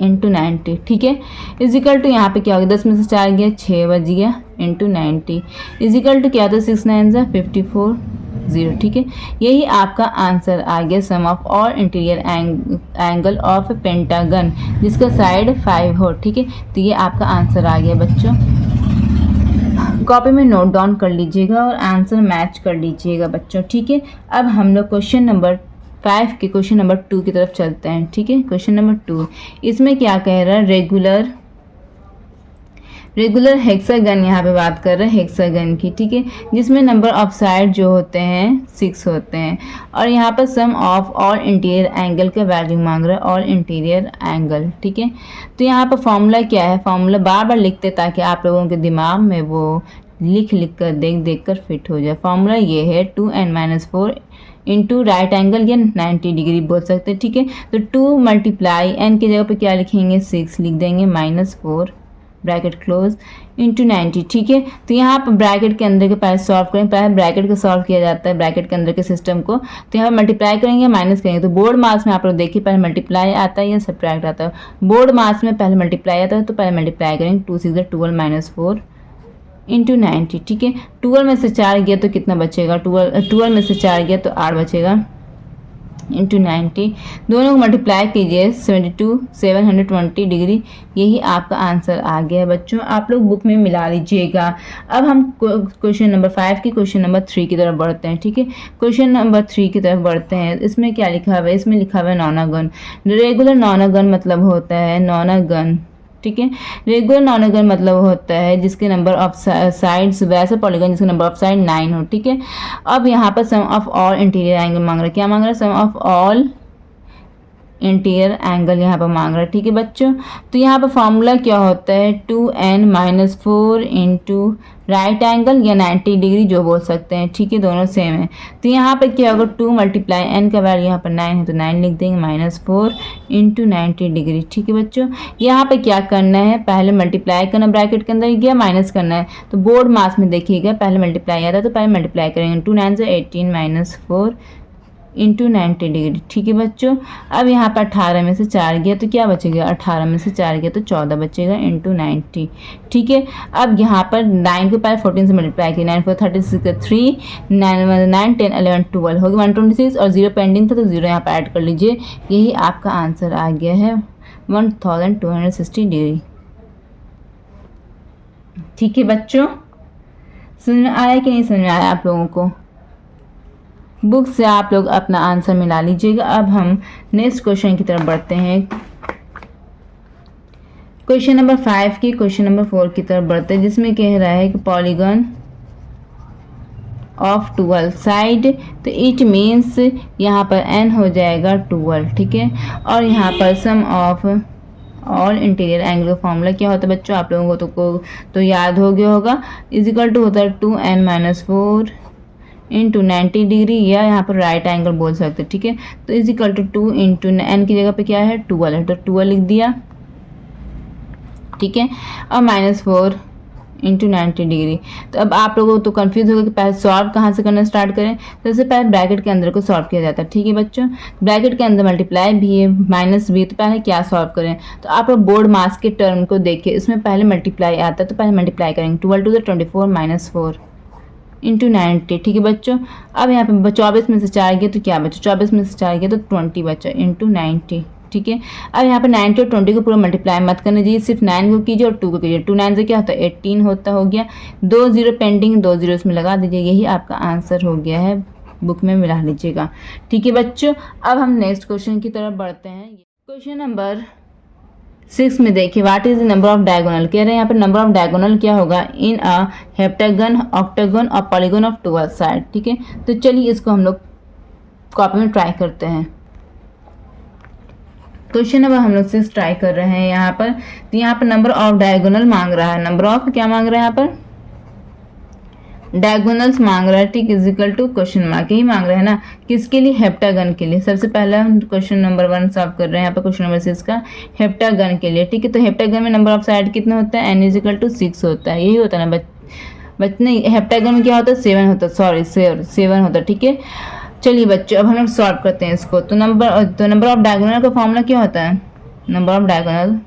इंटू 90, ठीक है। इजिकल टू यहाँ पे क्या होगा, 10 में से 4 गया 6 बज गया इंटू 90 इजिकल टू क्या होता है, 6 9 54 0, ठीक है। यही आपका आंसर आ गया, sum of all interior angle of pentagon जिसका साइड 5 हो, ठीक है। तो ये आपका आंसर आ गया बच्चों। कॉपी में नोट डाउन कर लीजिएगा और आंसर मैच कर लीजिएगा बच्चों, ठीक है। अब हम लोग क्वेश्चन नंबर 5 के क्वेश्चन नंबर 2 की तरफ चलते हैं, ठीक है। क्वेश्चन नंबर 2, इसमें क्या कह रहा है, रेगुलर हेक्सागन यहाँ पे बात कर रहे हैं हेक्सागन की, ठीक है, जिसमें नंबर ऑफ साइड जो होते हैं 6 होते हैं, और यहाँ पर सम ऑफ ऑल इंटीरियर एंगल का वैल्यू मांग रहा है, ऑल इंटीरियर एंगल, ठीक है। तो यहाँ पर फॉर्मूला क्या है, फॉर्मूला बार बार लिखते ताकि आप लोगों के दिमाग में वो लिख कर देख कर फिट हो जाए। फॉर्मूला ये है 2n-4 इंटू राइट एंगल या 90 डिग्री बोल सकते हैं, ठीक है। तो 2 मल्टीप्लाई n की जगह पे क्या लिखेंगे, 6 लिख देंगे, -4 ब्रैकेट क्लोज इंटू 90, ठीक है। तो यहाँ पर ब्रैकेट के अंदर के पहले सॉल्व करें, पहले ब्रैकेट को सॉल्व किया जाता है ब्रैकेट के अंदर के सिस्टम को। तो यहाँ पर मल्टीप्लाई करेंगे, माइनस करेंगे। तो बोर्ड मास में आप लोग देखिए पहले मल्टीप्लाई आता है या सब्ट्रैक्ट आता है। बोर्ड मास में पहले मल्टीप्लाई आता है, तो पहले मल्टीप्लाई करेंगे, 2 6 12 -4 इंटू 90, ठीक है। 12 में से 4 गया तो कितना बचेगा, 12 में से 4 गया तो 8 बचेगा इंटू 90, दोनों को मल्टीप्लाई कीजिए 720 डिग्री। यही आपका आंसर आ गया है बच्चों, आप लोग बुक में मिला लीजिएगा। अब हम क्वेश्चन नंबर 5 की क्वेश्चन नंबर 3 की तरफ बढ़ते हैं, ठीक है। क्वेश्चन नंबर 3 की तरफ बढ़ते हैं। इसमें क्या लिखा हुआ है, इसमें लिखा हुआ है नॉनागन। रेगुलर नॉनागन मतलब होता है नॉनागन, ठीक है। रेगुलर नॉनागन मतलब होता है जिसके नंबर ऑफ साइड्स, वैसे पॉलीगन जिसके नंबर ऑफ साइड 9 हो, ठीक है। अब यहाँ पर सम ऑफ ऑल इंटीरियर एंगल मांग रहा है, क्या मांग रहा है, सम ऑफ ऑल इंटीरियर एंगल यहाँ पर मांग रहा है, ठीक है बच्चों। तो यहाँ पर फॉर्मूला क्या होता है, 2n-4 इंटू राइट एंगल या 90 डिग्री जो बोल सकते हैं, ठीक है, दोनों सेम है। तो यहाँ पर क्या होगा, 2 मल्टीप्लाई n का वैल्यू यहाँ पर 9 है तो 9 लिख देंगे, -4 इंटू 90 डिग्री, ठीक है बच्चों। यहाँ पर क्या करना है, पहले मल्टीप्लाई करना ब्रैकेट के अंदर गया, माइनस करना है। तो बोर्ड मास में देखिएगा पहले मल्टीप्लाई आता है तो पहले मल्टीप्लाई करेंगे, 2 9 से 18 -4 इंटू 90 डिग्री, ठीक है बच्चों। अब यहाँ पर 18 में से 4 गया तो क्या बचेगा, 18 में से 4 गया तो 14 बचेगा इंटू 90, ठीक है। अब यहाँ पर 9 को पहले 14 से मल्टीप्लाई किया, 9 4 36 3 9 10 11 12 हो गया 126, और 0 पेंडिंग था तो 0 यहाँ पर ऐड कर लीजिए। यही आपका आंसर आ गया है 1260 डिग्री, ठीक है बच्चों। समझ में आया कि नहीं समझ में आया आप लोगों को, बुक से आप लोग अपना आंसर मिला लीजिएगा। अब हम नेक्स्ट क्वेश्चन की तरफ बढ़ते हैं। क्वेश्चन नंबर 5 की क्वेश्चन नंबर 4 की तरफ बढ़ते हैं, जिसमें कह रहा है कि पॉलीगन ऑफ 12 साइड, तो इट मीन्स यहाँ पर n हो जाएगा 12, ठीक है। और यहाँ पर सम ऑफ ऑल इंटीरियर एंगल का फॉर्मूला क्या होता है बच्चों, आप लोगों को तो याद हो गया होगा, इजिकल टू होता है 2n-4 इंटू 90 डिग्री, या यहाँ पर राइट एंगल बोल सकते हैं, ठीक है। तो इजिकल टू 2 इंटू n की जगह पे क्या है 12 है, तो 12 लिख दिया, ठीक है। और -4 इंटू 90 डिग्री। तो अब आप लोगों को तो कंफ्यूज होगा कि पहले सॉल्व कहाँ से करना स्टार्ट करें, तो सबसे पहले ब्रैकेट के अंदर को सॉल्व किया जाता है, ठीक है बच्चों। ब्रैकेट के अंदर मल्टीप्लाई भी है माइनस भी है, तो पहले क्या सॉल्व करें, तो आप लोग बोर्ड मास के टर्म को देखिए, इसमें पहले मल्टीप्लाई आता है तो पहले मल्टीप्लाई करेंगे, 12 2 24 -4 इंटू 90, ठीक है बच्चों। अब यहाँ पे 24 में से 4 गया तो क्या बचा, 24 में से 4 गया तो 20 बचा इंटू 90, ठीक है। अब यहाँ पे 90 और 20 को पूरा मल्टीप्लाई मत करना चाहिए, सिर्फ 9 को कीजिए और 2 को कीजिए। 2 9 से क्या होता है 18 होता हो गया, 2 0 पेंडिंग, 2 0 इसमें लगा दीजिए। यही आपका आंसर हो गया है, बुक में मिला लीजिएगा, ठीक है बच्चों। अब हम नेक्स्ट क्वेश्चन की तरफ बढ़ते हैं। क्वेश्चन नंबर 6 में देखिए, what is the number of diagonal, कह रहे हैं यहाँ पे नंबर ऑफ डायगोनल क्या होगा इन अ हेप्टागन, ऑक्टागन और पॉलीगन ऑफ 12 साइड, ठीक है। तो चलिए इसको हम लोग कॉपी में ट्राई करते हैं। क्वेश्चन नंबर हम लोग 6 ट्राई कर रहे हैं यहाँ पर। तो यहाँ पर नंबर ऑफ डायगोनल मांग रहा है, नंबर ऑफ क्या मांग रहा है यहाँ पर डायगोनल्स मांग रहा है, ठीक, इजिकल टू क्वेश्चन मार्क, यही मांग रहा है ना, किसके लिए, हेप्टागन के लिए। सबसे पहला हम क्वेश्चन नंबर 1 सॉल्व कर रहे हैं यहाँ पर, क्वेश्चन नंबर 6 का, हेप्टागन के लिए, ठीक है। तो हेप्टागन में नंबर ऑफ साइड कितना होता है, n इजिकल टू 6 होता है, यही होता है ना नहीं, हेप्टागन में क्या होता है, 7 होता है, सॉरी 7 होता है, ठीक है। चलिए बच्चों, अब हम लोग सॉल्व करते हैं इसको। तो नंबर ऑफ डायगोनल का फॉर्मूला क्या होता है, नंबर ऑफ डायगोनल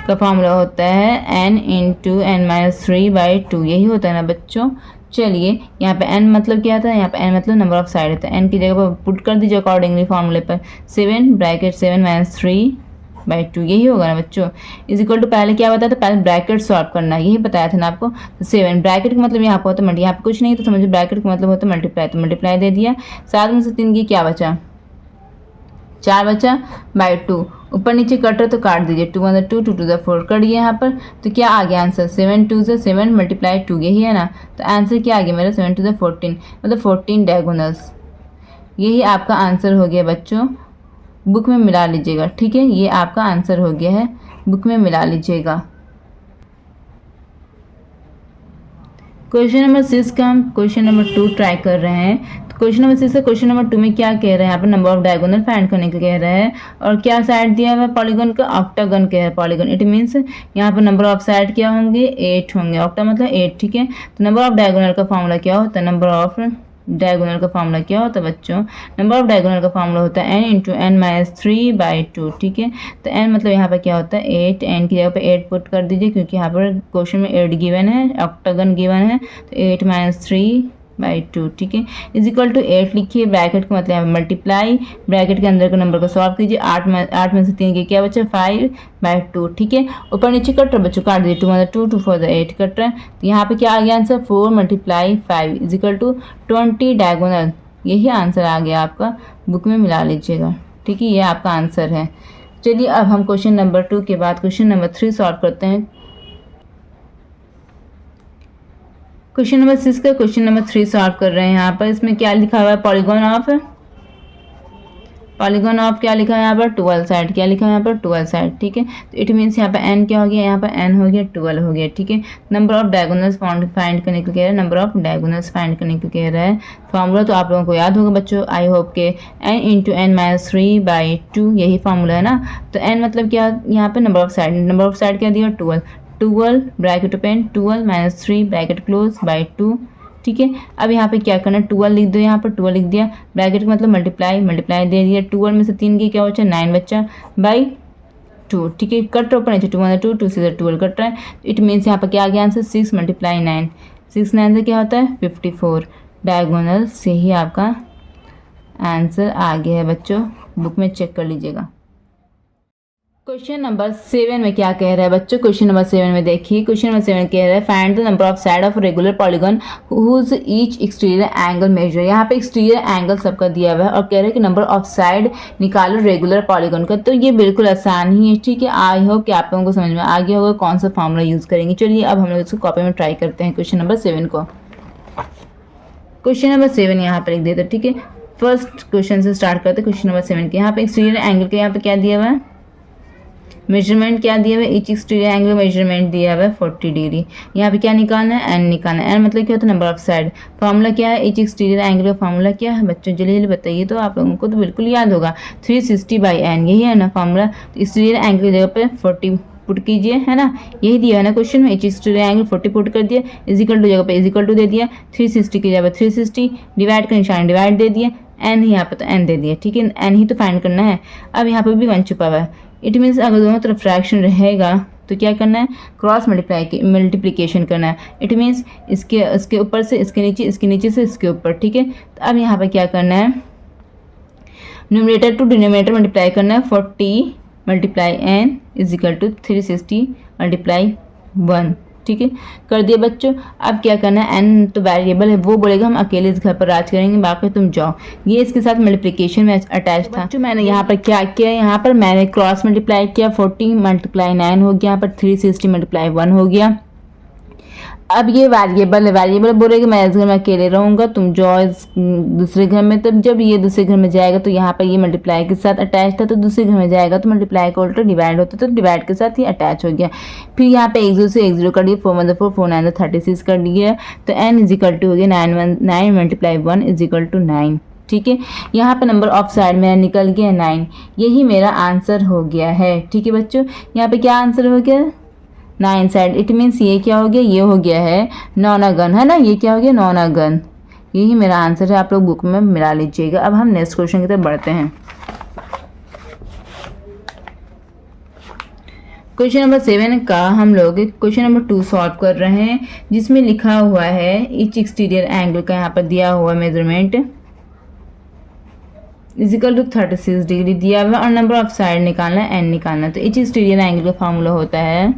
का फॉर्मूला होता है n इंटू एन माइनस 3/2, यही होता है ना बच्चों। चलिए यहाँ पे n मतलब क्या था, यहाँ पे n मतलब नंबर ऑफ साइड होता है, n की जगह पर पुट कर दीजिए अकॉर्डिंगली फॉर्मूले पर, 7 ब्रैकेट 7 माइनस 3/2, यही होगा ना बच्चों। इज इक्वल टू, पहले क्या बताया था, पहले ब्रैकेट सॉल्व करना है, यही बताया था ना आपको। तो 7 ब्रैकेट का मतलब यहाँ पर होता है यहाँ पे कुछ नहीं, तो समझो ब्रैकेट का मतलब होता है मल्टीप्लाई, तो मल्टीप्लाई दे दिया, 7 में से 3 की क्या बचा, 4 बचा, बाई 2, ऊपर नीचे कट रहा तो काट दीजिए, 2 1 2 2 2 4 कटिए यहाँ पर। तो क्या आ गया आंसर, 7 2 7 मल्टीप्लाई 2, यही है ना। तो आंसर क्या आ गया मेरा, 7 2 14, मतलब 14 डायगोनल्स, यही आपका आंसर हो गया बच्चों। बुक में मिला लीजिएगा, ठीक है, ये आपका आंसर हो गया है, बुक में मिला लीजिएगा। क्वेश्चन नंबर 6 का हम क्वेश्चन नंबर 2 ट्राई कर रहे हैं। तो क्वेश्चन नंबर 6 से क्वेश्चन नंबर 2 में क्या कह रहे हैं, यहाँ पर नंबर ऑफ डायगोनल फाइंड करने को कह रहा है, और क्या साइड दिया हुआ है पॉलीगन का, ऑक्टागन कह रहा है पॉलीगन, इट मीन्स यहाँ पर नंबर ऑफ साइड क्या होंगे, 8 होंगे, ऑक्टा मतलब 8, ठीक है। तो नंबर ऑफ डायगोनल का फॉर्मूला क्या होता है, नंबर ऑफ डायगोनल का फॉर्मूला क्या होता है बच्चों, नंबर ऑफ डायगोनल का फॉर्मूला होता है n इंटू एन माइनस 3/2, ठीक है। तो n मतलब यहाँ पर क्या होता है 8, n की जगह पे 8 पुट कर दीजिए, क्योंकि यहाँ पर क्वेश्चन में 8 गिवन है, ऑक्टागन गिवन है, तो 8 माइनस 3/2, ठीक है, इज इक्वल टू 8 लिखिए, ब्रैकेट का मतलब है मल्टीप्लाई, ब्रैकेट के अंदर के नंबर को सॉल्व कीजिए, 8 में से 3 के क्या बचा, 5/2, ठीक है। ऊपर नीचे कट रहा बच्चों, काट दीजिए, 2 1 2 2 4 8 कट रहा है। तो यहाँ पे क्या आ गया answer, 4 multiply 5 is equal to 20 diagonal, यही आंसर आ गया आपका, बुक में मिला लीजिएगा, ठीक है, ये आपका आंसर है। चलिए अब हम क्वेश्चन नंबर 2 के बाद क्वेश्चन नंबर 3 सॉल्व करते हैं। क्वेश्चन नंबर 6 का क्वेश्चन नंबर 3 सॉल्व कर रहे हैं। यहाँ पर इसमें क्या लिखा हुआ है, पॉलीगॉन ऑफ क्या लिखा है यहाँ पर, 12 साइड, क्या लिखा है यहाँ पर, 12 साइड, ठीक है। तो इट मीन्स यहाँ पर n क्या हो गया, यहाँ पर n हो गया 12 हो गया, ठीक है। नंबर ऑफ डायगोनल्स फाइंड करने को कह रहा है, नंबर ऑफ डायगोनल्स फाइंड करने को कह रहा है। फॉर्मूला तो आप लोगों को याद होगा बच्चों, आई होप के, n इंटू एन माइनस 3/2, यही फॉर्मूला है ना। तो n मतलब क्या, यहाँ पे नंबर ऑफ साइड क्या दिया, 12 bracket open, 12 minus 3 bracket close by 2, ठीक है। अब यहाँ पे क्या करना है, 12 लिख दो, यहाँ पर 12 लिख दिया, ब्रैकेट का मतलब मल्टीप्लाई दे दिया, 12 में से 3 की क्या बचा, 9 बच्चा बाई 2, ठीक है। कट रहा ऊपर नीचे, 2 1 2 2 से 12 कट रहा है, इट मीन्स यहाँ पर क्या आ गया आंसर, 6 मल्टीप्लाई 9, 6 9 से क्या होता है 54 डायगोनल, से ही आपका आंसर आ गया है बच्चों, बुक में चेक कर लीजिएगा। क्वेश्चन नंबर 7 में क्या कह रहा है बच्चों, क्वेश्चन नंबर 7 में देखिए, क्वेश्चन नंबर 7 कह रहा है find the number of side of regular polygon whose each exterior angle measure. यहाँ पे एक्सटीरियर एंगल सबका दिया हुआ है और कह रहा है कि नंबर ऑफ साइड निकालो रेगुलर पॉलीगन का। तो ये बिल्कुल आसान ही है, ठीक है। आई होप कि आप लोगों को समझ में आ गया होगा कौन सा फॉर्मूला यूज करेंगे। चलिए अब हम लोग इसको कॉपी में ट्राई करते हैं क्वेश्चन नंबर 7 को। क्वेश्चन नंबर 7 यहाँ पर लिख देते, ठीक है। फर्स्ट क्वेश्चन से स्टार्ट करते हैं क्वेश्चन नंबर 7 के। यहाँ पे एक्सटीरियर एंगल के यहाँ पे क्या दिया हुआ है, मेजरमेंट क्या दिया हुआ है, ईच एक्सटीरियर एंगल मेजरमेंट दिया हुआ है 40 डिग्री। यहाँ पे क्या निकालना है, एन निकालना है, एन मतलब क्या होता है नंबर ऑफ साइड। फॉर्मूला क्या है, ईच एक्सटीरियर एंगल का फॉर्मूला क्या है बच्चों, जल्दी जल्दी बताइए, तो आप लोगों को तो बिल्कुल याद होगा, 360/n, यही है ना फॉर्मूला। तो एक्सटीरियर एंगल की जगह पे 40 पुट कीजिए, है ना, यही दिया है ना क्वेश्चन में, ईच एक्सटीरियर एंगल 40 पुट कर दिया, इजिकल टू जगह पे इजिकल टू दे दिया, 360 की जगह पे 360, डिवाइड का निशान डिवाइड दे दिया, एन ही यहाँ पे तो एन दे दिया, ठीक है, एन ही तो फाइंड करना है। अब यहाँ पे भी 1 छुपा हुआ है, इट मीन्स अगर दोनों तरफ फ्रैक्शन रहेगा तो क्या करना है, क्रॉस मल्टीप्लिकेशन करना है। इट मीन्स इसके ऊपर से इसके नीचे, इसके नीचे से इसके ऊपर, ठीक है। तो अब यहाँ पे क्या करना है, न्यूमरेटर टू डिनोमिनेटर मल्टीप्लाई करना है, 40 multiply n is equal to 360 multiply 1, ठीक है, कर दिया बच्चों। अब क्या करना है, n तो वेरिएबल है, वो बोलेगा हम अकेले इस घर पर राज करेंगे, बाकी तुम जाओ। ये इसके साथ मल्टीप्लिकेशन में अटैच था। बच्चों मैंने यहाँ पर क्या किया, यहाँ पर मैंने क्रॉस मल्टीप्लाई किया, 40 मल्टीप्लाई 9 हो गया, यहाँ पर 360 मल्टीप्लाई 1 हो गया। अब ये वेरिएबल बोल रहे कि मैं इस घर में अकेले रहूँगा, तुम जाओ इस दूसरे घर में। तब जब ये दूसरे घर में जाएगा तो यहाँ पर ये मल्टीप्लाई के साथ अटैच था, तो दूसरे घर में जाएगा तो मल्टीप्लाई का उल्टा डिवाइड होता, तो डिवाइड के साथ ही अटैच हो गया। फिर यहाँ पे 1 0 से 1 0 कर दिया, 4 1 4 4 9 36 कर दिया, तो n इज इक्वल टू हो गया 9 मल्टीप्लाई 1 इज इक्वल टू 9। ठीक है, यहाँ पे नंबर ऑफ साइड मेरा निकल गया 9, यही मेरा आंसर हो गया है। ठीक है बच्चों, यहाँ पे क्या आंसर हो गया 9 साइड, इट मीन्स ये क्या हो गया, ये हो गया है नौनागन, है ना, ये क्या हो गया नौनागन, यही मेरा आंसर है। आप लोग बुक में मिला लीजिएगा। अब हम नेक्स्ट क्वेश्चन की तरफ बढ़ते हैं। क्वेश्चन नंबर 7 का हम लोग क्वेश्चन नंबर 2 सॉल्व कर रहे हैं, जिसमें लिखा हुआ है ईच एक्सटीरियर एंगल का यहाँ पर दिया हुआ measurement is equal to 36 degree दिया हुआ और नंबर ऑफ साइड निकालना है, n निकालना है। तो ईच एक्सटीरियर एंगल का फॉर्मूला होता है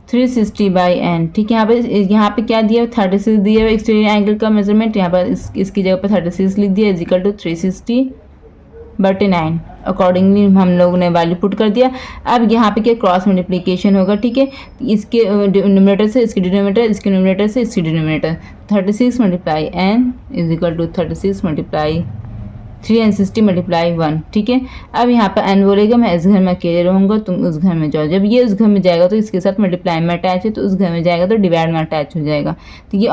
360 बाई n। ठीक है, यहाँ पे क्या दिया है 36 दिया है एक्सटीरियर एंगल का मेजरमेंट, यहाँ पर इसकी जगह पर 36 लिख दिया इज इक्वल टू 360/9। अकॉर्डिंगली हम लोगों ने वैल्यू पुट कर दिया। अब यहाँ पे क्या क्रॉस मल्टीप्लिकेशन होगा। ठीक है, इसके न्यूमरेटर से इसके डिनोमिनेटर, इसके न्यूमरेटर से इसके denominator, 36 multiply n is equal to 36 multiply 360 multiply 1। ठीक है, अब यहाँ पर n बोलेगा मैं इस घर में अकेले रहूँगा, तुम उस घर में जाओ। जब ये उस घर में जाएगा तो इसके साथ मल्टीप्लाई में अटैच है, तो उस घर में जाएगा तो डिवाइड में अटैच हो जाएगा। तो ये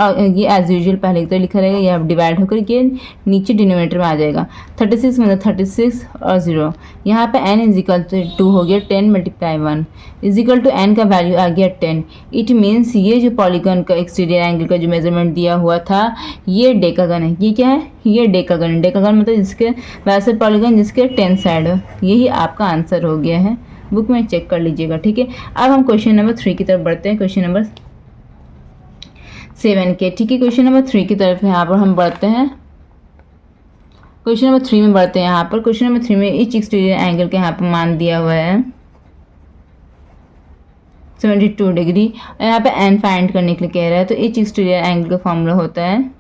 एज यूजुअल पहले की तरह लिखा रहेगा, ये अब डिवाइड होकर के नीचे डिनोमिनेटर में आ जाएगा। 36 मतलब 36 और 0, यहाँ पर n इज इक्वल टू हो गया 10 multiply 1 is equal to n का वैल्यू आ गया 10। इट मीन्स ये जो पॉलीगन का एक्सटीरियर एंगल का जो मेजरमेंट दिया हुआ था ये डेकागन है। ये क्या है, ये डेकागन। डेकागन मतलब जिसके वैसे पॉलीगन जिसके 10 साइड हो, यही आपका आंसर हो गया है। बुक में चेक कर लीजिएगा। ठीक है, अब हम क्वेश्चन नंबर 3 की तरफ बढ़ते हैं, क्वेश्चन नंबर 7 के। ठीक है, क्वेश्चन नंबर 3 की तरफ यहाँ पर हम बढ़ते हैं, क्वेश्चन नंबर 3 में बढ़ते हैं। यहाँ पर क्वेश्चन नंबर 3 में ईच एक्सटीरियर एंगल का यहाँ पर मान दिया हुआ है 72 डिग्री और यहाँ पे n फाइंड करने के लिए कह रहा है। तो ईच एक्सटीरियर एंगल का फॉर्मूला होता है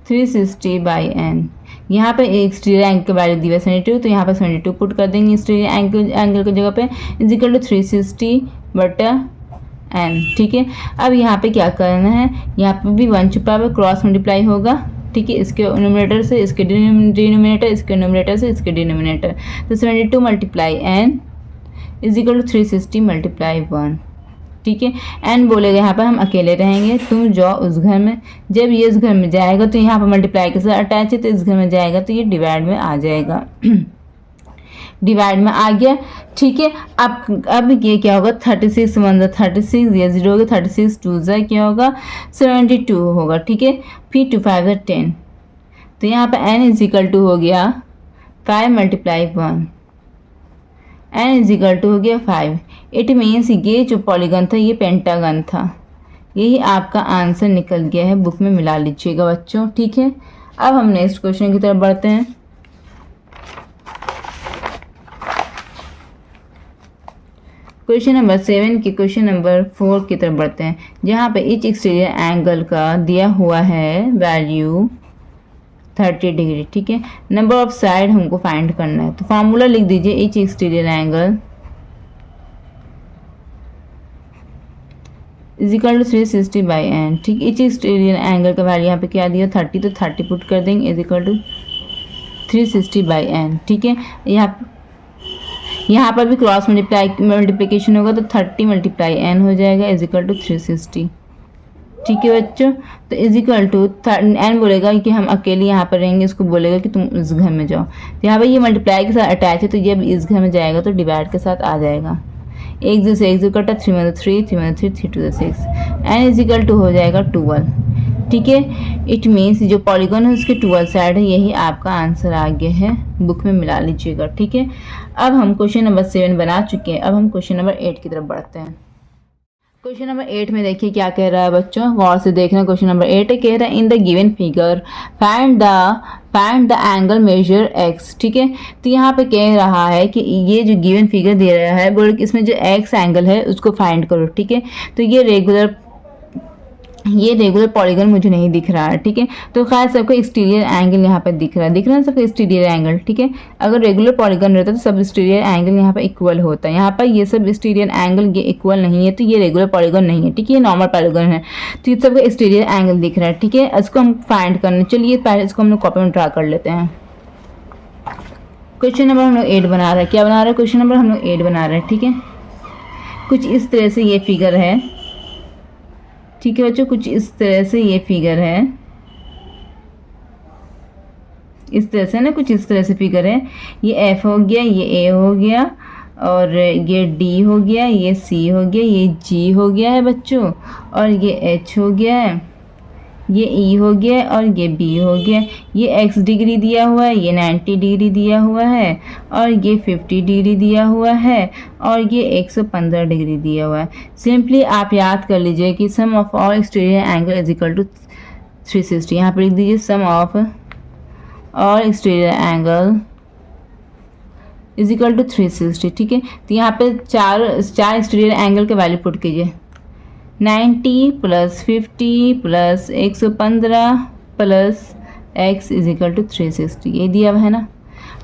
360 बाई n। यहाँ पे एक्सटीरियर एंगल का वैल्यू दी है 72, तो यहाँ पर 72 पुट कर देंगे एक्सटीरियर एंगल की जगह पे इज इक्वल टू 360/n। ठीक है, अब यहाँ पे क्या करना है, यहाँ पे भी 1 छुपा हुआ क्रॉस मल्टीप्लाई होगा। ठीक है, इसके न्यूमरेटर से इसके डिनोमिनेटर, इसके न्यूमरेटर से इसके डिनोमिनेटर, तो 72 multiply n is equal to 360 multiply 1। ठीक है, n बोलेगा यहाँ पर हम अकेले रहेंगे, तुम जाओ उस घर में। जब ये इस घर में जाएगा तो यहाँ पर मल्टीप्लाई के साथ अटैच है, तो इस घर में जाएगा तो ये डिवाइड में आ जाएगा। डिवाइड में आ गया। ठीक है, अब ये क्या होगा 36 1 36, ये 0 होगा, 36 2 क्या होगा 72 होगा। ठीक है, फिर 2 5 10, तो यहाँ पर n इज इक्वल टू हो गया 5 multiply 1, n is equal to हो गया 5। इट मीन्स ये जो पॉलीगन था ये पेंटागन था, यही आपका आंसर निकल गया है। बुक में मिला लीजिएगा बच्चों। ठीक है, अब हम नेक्स्ट क्वेश्चन की तरफ बढ़ते हैं। क्वेश्चन नंबर 7 के क्वेश्चन नंबर 4 की तरफ बढ़ते हैं, जहाँ पे ईच एक्सटीरियर एंगल का दिया हुआ है वैल्यू 30 डिग्री। ठीक है, नंबर ऑफ साइड हमको फाइंड करना है, तो फार्मूला लिख दीजिए each exterior angle is equal to 360 by n। ठीक, ईच एक्सटीरियर एंगल का वैल्यू यहाँ पे क्या दिया 30, तो 30 पुट कर देंगे is equal to 360 by n। ठीक है, यहाँ पर भी क्रॉस मल्टीप्लिकेशन होगा, तो 30 मल्टीप्लाई n हो जाएगा इज इक्वल टू 360। ठीक है बच्चों, तो इज इक्वल टू n बोलेगा कि हम अकेले यहाँ पर रहेंगे, इसको बोलेगा कि तुम इस घर में जाओ। तो यहाँ पर ये मल्टीप्लाई के साथ अटैच है, तो ये इस घर में जाएगा तो डिवाइड के साथ आ जाएगा। 1 0 से 1 0 कटा, 3 1 3 3 1 3 3 2 6, n इज इक्वल टू हो जाएगा 12। ठीक है, इट मीन्स जो पॉलीगन है उसके 12 साइड है, यही आपका आंसर आ गया है। बुक में मिला लीजिएगा। ठीक है, अब हम क्वेश्चन नंबर 7 बना चुके हैं, अब हम क्वेश्चन नंबर 8 की तरफ बढ़ते हैं। क्वेश्चन नंबर 8 में देखिए क्या कह रहा है बच्चों, गौर से देखना। क्वेश्चन नंबर 8 कह रहा है in the given figure find the angle measure x। ठीक है, तो यहाँ पे कह रहा है कि ये जो गिवन फिगर दे रहा है बोल इसमें जो x एंगल है उसको फाइंड करो। ठीक है, तो ये ये रेगुलर पॉलीगन मुझे नहीं दिख रहा है, ठीक है। तो खैर सबको एक्सटीरियर एंगल यहाँ पर दिख रहा है ना सबको एक्सटीरियर एंगल, ठीक है। अगर रेगुलर पॉलीगन रहता तो सब एक्सटीरियर एंगल यहाँ पर इक्वल होता है। यहाँ पर ये सब एक्सटीरियर एंगल ये इक्वल नहीं है, तो ये रेगुलर पॉलीगन नहीं है, ठीक है, ये नॉर्मल पॉलीगन है। तो ये सबको एक्सटीरियर एंगल दिख रहा है, ठीक है। इसको हम फाइंड करने, चलिए पहले इसको हम लोग कॉपी में ड्रा कर लेते हैं। क्वेश्चन नंबर हम लोग 8 बना रहे हैं। क्या बना रहे हैं? क्वेश्चन नंबर हम लोग 8 बना रहे हैं, ठीक है। कुछ इस तरह से ये फिगर है, ठीक है बच्चों, कुछ इस तरह से ये फिगर है, इस तरह से ना, कुछ इस तरह से फिगर है। ये एफ हो गया, ये ए हो गया, और ये डी हो गया, ये सी हो गया, ये जी हो गया है बच्चों, और ये एच हो गया है, ये ई हो गया और ये बी हो गया। ये एक्स डिग्री दिया हुआ है, ये 90 डिग्री दिया हुआ है, और ये 50 डिग्री दिया हुआ है, और ये 115 डिग्री दिया हुआ है। सिंपली आप याद कर लीजिए कि sum of all exterior angle is equal to 360। यहाँ पर लिख दीजिए sum of all exterior angle is equal to 360, ठीक है। तो यहाँ पे चार एक्सटीरियर एंगल के वैल्यू पुट कीजिए। 90 plus 50 plus 115 plus x is equal to 360, ये दिया हुआ है ना।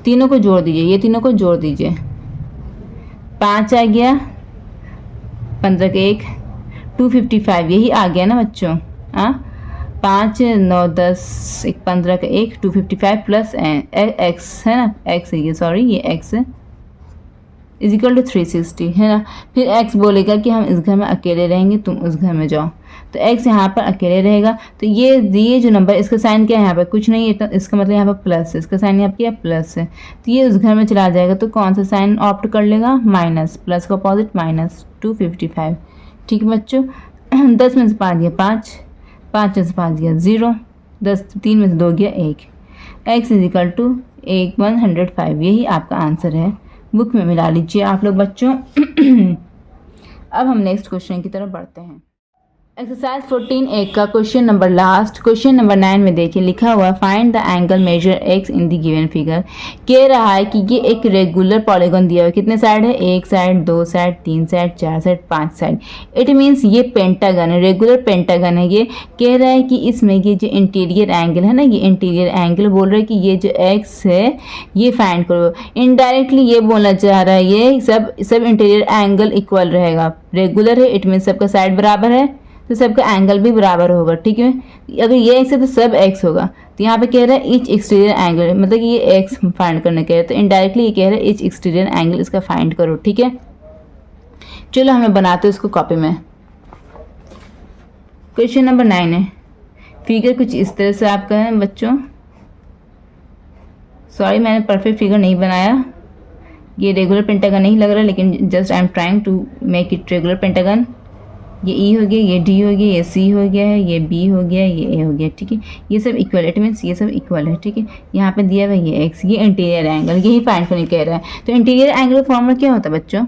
तीनों को जोड़ दीजिए, ये तीनों को जोड़ दीजिए। 5 आ गया, 15 के 1, 255, यही आ गया ना बच्चों। हाँ, 5 9 10 1 15 का 1, 255 प्लस x है ना, x है ये, सॉरी ये x है, इज इक्वल टू 360 है ना। फिर x बोलेगा कि हम इस घर में अकेले रहेंगे, तुम उस घर में जाओ, तो x यहाँ पर अकेले रहेगा। तो ये जो नंबर, इसका साइन क्या है यहाँ पर? कुछ नहीं है, तो इसका मतलब यहाँ पर प्लस है, इसका साइन यहाँ पर क्या प्लस है। तो ये उस घर में चला जाएगा, तो कौन सा साइन ऑप्ट कर लेगा? माइनस, प्लस का अपोजिट माइनस, 255, ठीक है बच्चों। 10 में से 5 गया 5, 5 में से 5 गया 0, 10 3 में से 2 गया 1, x इज इक्वल टू 105, यही आपका आंसर है। बुक में मिला लीजिए आप लोग बच्चों। अब हम नेक्स्ट क्वेश्चन की तरफ बढ़ते हैं। एक्सरसाइज 14 का question number last, question number 9 में देखिए लिखा हुआ find the angle measure x in the given figure. कह रहा है कि ये एक रेगुलर पॉलीगन दिया हुआ है। कितने साइड है? 1 side, 2 side, 3 side, 4 side, 5 side. It means ये पेंटागन है, रेगुलर पेंटागन है। ये कह रहा है कि इसमें ये जो इंटीरियर एंगल है ना, ये इंटीरियर एंगल बोल रहा है कि ये जो एक्स है ये फाइंड करो। इनडायरेक्टली ये बोलना चाह रहा है ये सब इंटीरियर एंगल इक्वल रहेगा। रेगुलर है, इट मीन्स सबका साइड बराबर है, तो सबका एंगल भी बराबर होगा, ठीक है। अगर ये एक्स है तो सब एक्स होगा। तो यहाँ पे कह रहा है इच एक्सटीरियर एंगल, मतलब कि ये एक्स फाइंड करने कह रहे हैं, तो इनडायरेक्टली ये कह रहा है इच एक्सटीरियर एंगल इसका फाइंड करो, ठीक है। चलो हमें बनाते हैं इसको कॉपी में। क्वेश्चन नंबर 9 है, फिगर कुछ इस तरह से आपका है बच्चों। सॉरी मैंने परफेक्ट फिगर नहीं बनाया, ये रेगुलर पेंटागन नहीं लग रहा, लेकिन just I am trying to make it regular pentagon. ये ई हो गया, ये डी हो गया, ये सी हो गया है, ये बी हो गया, ये ए हो गया, ठीक है। ये सब इक्वल, इट मीन्स ये सब इक्वल है, ठीक है। यहाँ पे दिया हुआ ये एक्स, ये इंटीरियर एंगल, यही फाइंड करने कह रहा है। तो इंटीरियर एंगल का फॉर्मूला क्या होता है बच्चों?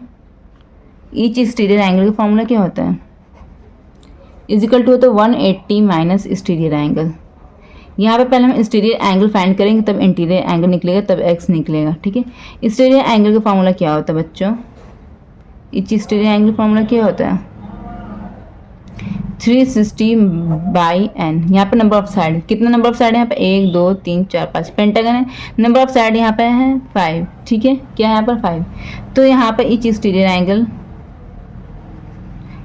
ईच एक्सटीरियर एंगल का फॉर्मूला क्या होता है? इज इक्वल टू होता है 180 माइनस एक्सटीरियर एंगल। यहाँ पे पहले हम एक्सटीरियर एंगल फाइंड करेंगे, तब इंटीरियर एंगल निकलेगा, तब एक्स निकलेगा, ठीक है। एक्सटीरियर एंगल का फॉर्मूला क्या होता है बच्चों? ईच एक्सटीरियर एंगल का फॉर्मूला क्या होता है? 360 बाई एन। यहाँ पर नंबर ऑफ साइड, कितना नंबर ऑफ साइड है यहाँ पे? 1 2 3 4 5, पेंटागन है। नंबर ऑफ साइड यहाँ पे है 5, ठीक है। क्या है यहाँ पर? 5। तो यहाँ पे each exterior angle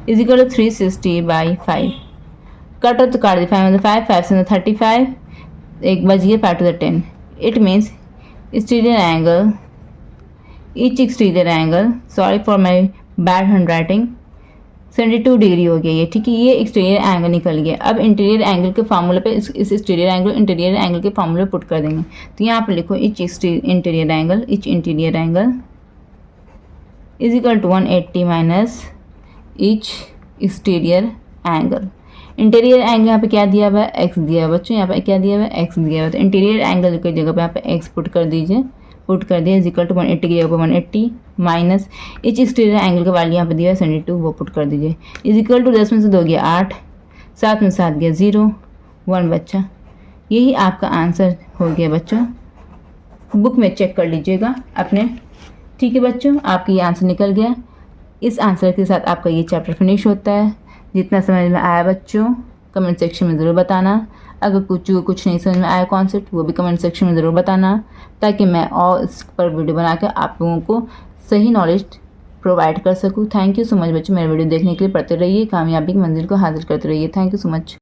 is equal to 360 by 5। Cut तो काट दी, 5 में 5, 5 से 35, एक बच गया 5 to the 10। It means exterior angle, each exterior angle, sorry for my bad hand writing, 72 degree हो गया ये, ठीक है। ये एक्सटीरियर एंगल निकल गया। अब इंटीरियर एंगल के फार्मूले पे इस एक्सटीरियर एंगल इंटीरियर एंगल के फार्मूले पुट कर देंगे। तो यहाँ पे लिखो each interior angle is equal to 180 minus each exterior angle. Interior angle यहाँ पे क्या दिया हुआ है? एक्स दिया हुआ बच्चों, यहाँ पे क्या दिया हुआ है? एक्स दिया हुआ है। तो इंटीरियर एंगल की जगह पे यहाँ पे एक्स पुट कर दीजिए, पुट कर दिया, इज इक्वल टू 180 की जगह पर 180 माइनस इच एक्सटीरियर एंगल का वैल्यू यहाँ पे दिया है 72, वो पुट कर दीजिए, इज इक्वल टू 10 में से 2 गया 8, 7 में 7 गया 0, 1 बच्चा। यही आपका आंसर हो गया बच्चों। बुक में चेक कर लीजिएगा अपने, ठीक है बच्चों, आपका ये आंसर निकल गया। इस आंसर के साथ आपका ये चैप्टर फिनिश होता है। जितना समझ में आया बच्चों कमेंट सेक्शन में ज़रूर बताना। अगर कुछ नहीं समझ में आया कॉन्सेप्ट वो भी कमेंट सेक्शन में ज़रूर बताना, ताकि मैं और इस पर वीडियो बनाकर आप लोगों को सही नॉलेज प्रोवाइड कर सकूँ। थैंक यू सो मच बच्चों, मेरे वीडियो देखने के लिए। पढ़ते रहिए, कामयाबी की मंजिल को हासिल करते रहिए। Thank you so much.